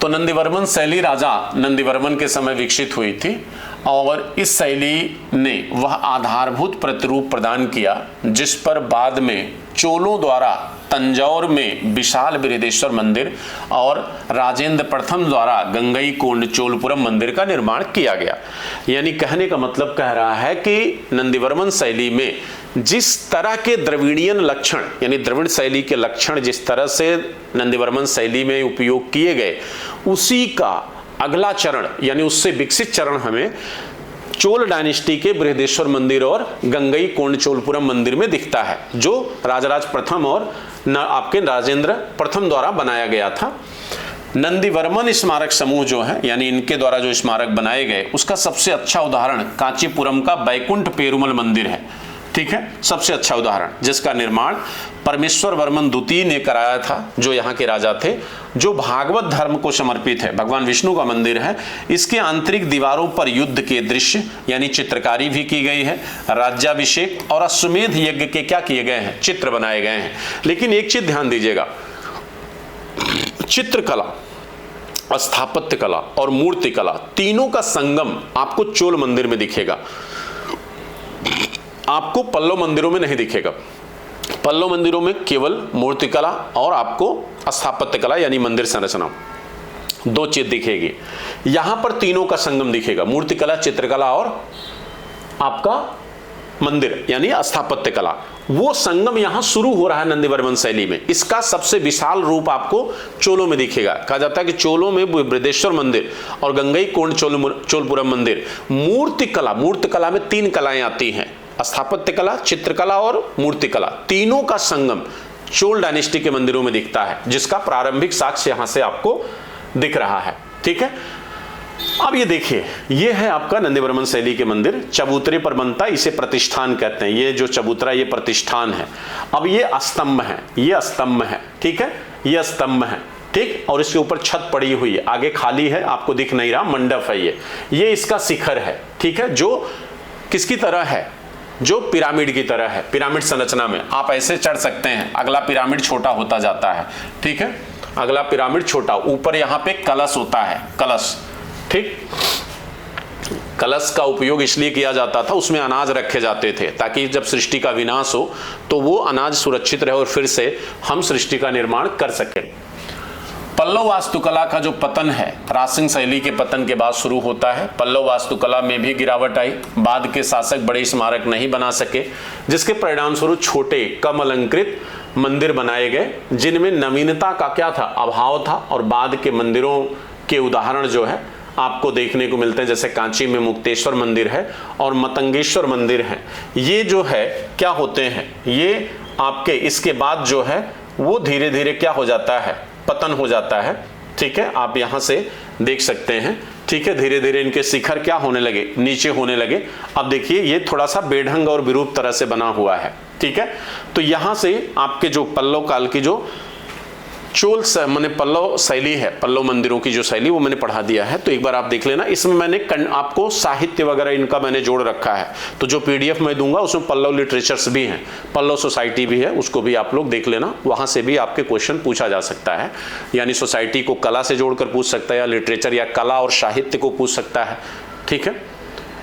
तो नंदीवर्मन शैली राजा नंदीवर्मन के समय विकसित हुई थी और इस शैली ने वह आधारभूत प्रतिरूप प्रदान किया जिस पर बाद में चोलों द्वारा तंजौर में विशाल बृहदेश्वर मंदिर और राजेंद्र प्रथम द्वारा गंगईकोंड चोलपुरम मंदिर का निर्माण किया गया। यानी कहने का मतलब कह रहा है कि नंदीवर्मन शैली में जिस तरह के द्रविड़ियन लक्षण, यानी द्रविड़ शैली के लक्षण जिस तरह से नंदीवर्मन शैली में उपयोग किए गए, उसी का अगला चरण यानी उससे विकसित चरण हमें चोल डायनेस्टी के बृहदेश्वर मंदिर और गंगईकोंड चोलपुरम मंदिर में दिखता है, जो राजराज प्रथम और आपके राजेंद्र प्रथम द्वारा बनाया गया था। नंदीवर्मन स्मारक समूह जो है, यानी इनके द्वारा जो स्मारक बनाए गए, उसका सबसे अच्छा उदाहरण कांचीपुरम का बैकुंठ पेरुमल मंदिर है, ठीक है, सबसे अच्छा उदाहरण, जिसका निर्माण परमेश्वर वर्मन द्वितीय ने कराया था, जो यहाँ के राजा थे, जो भागवत धर्म को समर्पित है, भगवान विष्णु का मंदिर है। इसके आंतरिक दीवारों पर युद्ध के दृश्य यानी चित्रकारी भी की गई है, राज्याभिषेक और अश्वमेध यज्ञ के क्या किए गए हैं, चित्र बनाए गए हैं। लेकिन एक चीज ध्यान दीजिएगा, चित्रकला, स्थापत्य कला और मूर्ति कला तीनों का संगम आपको चोल मंदिर में दिखेगा, आपको पल्लव मंदिरों में नहीं दिखेगा। पल्लव मंदिरों में केवल मूर्तिकला और आपको स्थापत्य कला यानी मंदिर संरचना, दो चीज दिखेगी। यहां पर तीनों का संगम दिखेगा, मूर्तिकला, चित्रकला और आपका मंदिर यानी स्थापत्य कला। वो संगम यहां शुरू हो रहा है नंदीवर्मन शैली में। इसका सबसे विशाल रूप आपको चोलों में दिखेगा। कहा जाता है कि चोलों में बृहदेश्वर मंदिर और गंगईकोंड चोलपुरम मंदिर मूर्तिकला, मूर्तिकला में तीन कलाएं आती हैं, स्थापत्य कला, चित्रकला और मूर्तिकला, तीनों का संगम चोल डायनेस्टी के मंदिरों में दिखता है, जिसका प्रारंभिक साक्ष्य यहां से आपको दिख रहा है, ठीक है। अब ये देखिए, ये है आपका नंदीवर्मन शैली के मंदिर, चबूतरे पर बनता है, इसे प्रतिष्ठान कहते हैं। ये जो चबूतरा ये प्रतिष्ठान है। अब ये स्तंभ है, ये स्तंभ है, ठीक है, ये स्तंभ है, ठीक, और इसके ऊपर छत पड़ी हुई है, आगे खाली है, आपको दिख नहीं रहा, मंडप है ये इसका शिखर है, ठीक है, जो किसकी तरह है, जो पिरामिड की तरह है। पिरामिड संरचना में आप ऐसे चढ़ सकते हैं, अगला पिरामिड छोटा होता जाता है, ठीक है, अगला पिरामिड छोटा, ऊपर यहां पे कलश होता है, कलश, ठीक। कलश का उपयोग इसलिए किया जाता था, उसमें अनाज रखे जाते थे ताकि जब सृष्टि का विनाश हो तो वो अनाज सुरक्षित रहे और फिर से हम सृष्टि का निर्माण कर सकें। पल्लव वास्तुकला का जो पतन है राज सिंह शैली के पतन के बाद शुरू होता है। पल्लव वास्तुकला में भी गिरावट आई, बाद के शासक बड़े स्मारक नहीं बना सके, जिसके परिणाम स्वरूप छोटे कम अलंकृत मंदिर बनाए गए, जिनमें नवीनता का क्या था, अभाव था। और बाद के मंदिरों के उदाहरण जो है आपको देखने को मिलते हैं, जैसे कांची में मुक्तेश्वर मंदिर है और मतंगेश्वर मंदिर है। ये जो है क्या होते हैं, ये आपके इसके बाद जो है वो धीरे धीरे क्या हो जाता है, पतन हो जाता है, ठीक है, आप यहां से देख सकते हैं, ठीक है, धीरे धीरे इनके शिखर क्या होने लगे, नीचे होने लगे। अब देखिए ये थोड़ा सा बेढंग और विरूप तरह से बना हुआ है, ठीक है। तो यहां से आपके जो पल्लव काल की जो चोल मैंने पल्लव शैली है, पल्लव मंदिरों की जो शैली वो मैंने पढ़ा दिया है, तो एक बार आप देख लेना। इसमें मैंने आपको साहित्य वगैरह इनका मैंने जोड़ रखा है, तो जो पीडीएफ मैं दूंगा उसमें पल्लव लिटरेचर्स भी हैं, पल्लव सोसाइटी भी है, उसको भी आप लोग देख लेना, वहां से भी आपके क्वेश्चन पूछा जा सकता है। यानी सोसाइटी को कला से जोड़कर पूछ सकता है, या लिटरेचर या कला और साहित्य को पूछ सकता है, ठीक है,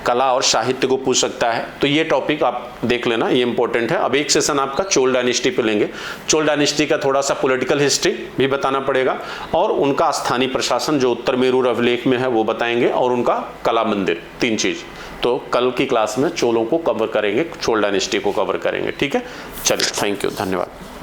कला और साहित्य को पूछ सकता है। तो ये टॉपिक आप देख लेना, ये इंपॉर्टेंट है। अब एक सेशन आपका चोल डायनेस्टी पे लेंगे, चोल डायनेस्टी का थोड़ा सा पॉलिटिकल हिस्ट्री भी बताना पड़ेगा, और उनका स्थानीय प्रशासन जो उत्तर मेरू अभिलेख में है वो बताएंगे, और उनका कला मंदिर, तीन चीज। तो कल की क्लास में चोलों को कवर करेंगे, चोल डायनेस्टी को कवर करेंगे, ठीक है। चलिए, थैंक यू, धन्यवाद।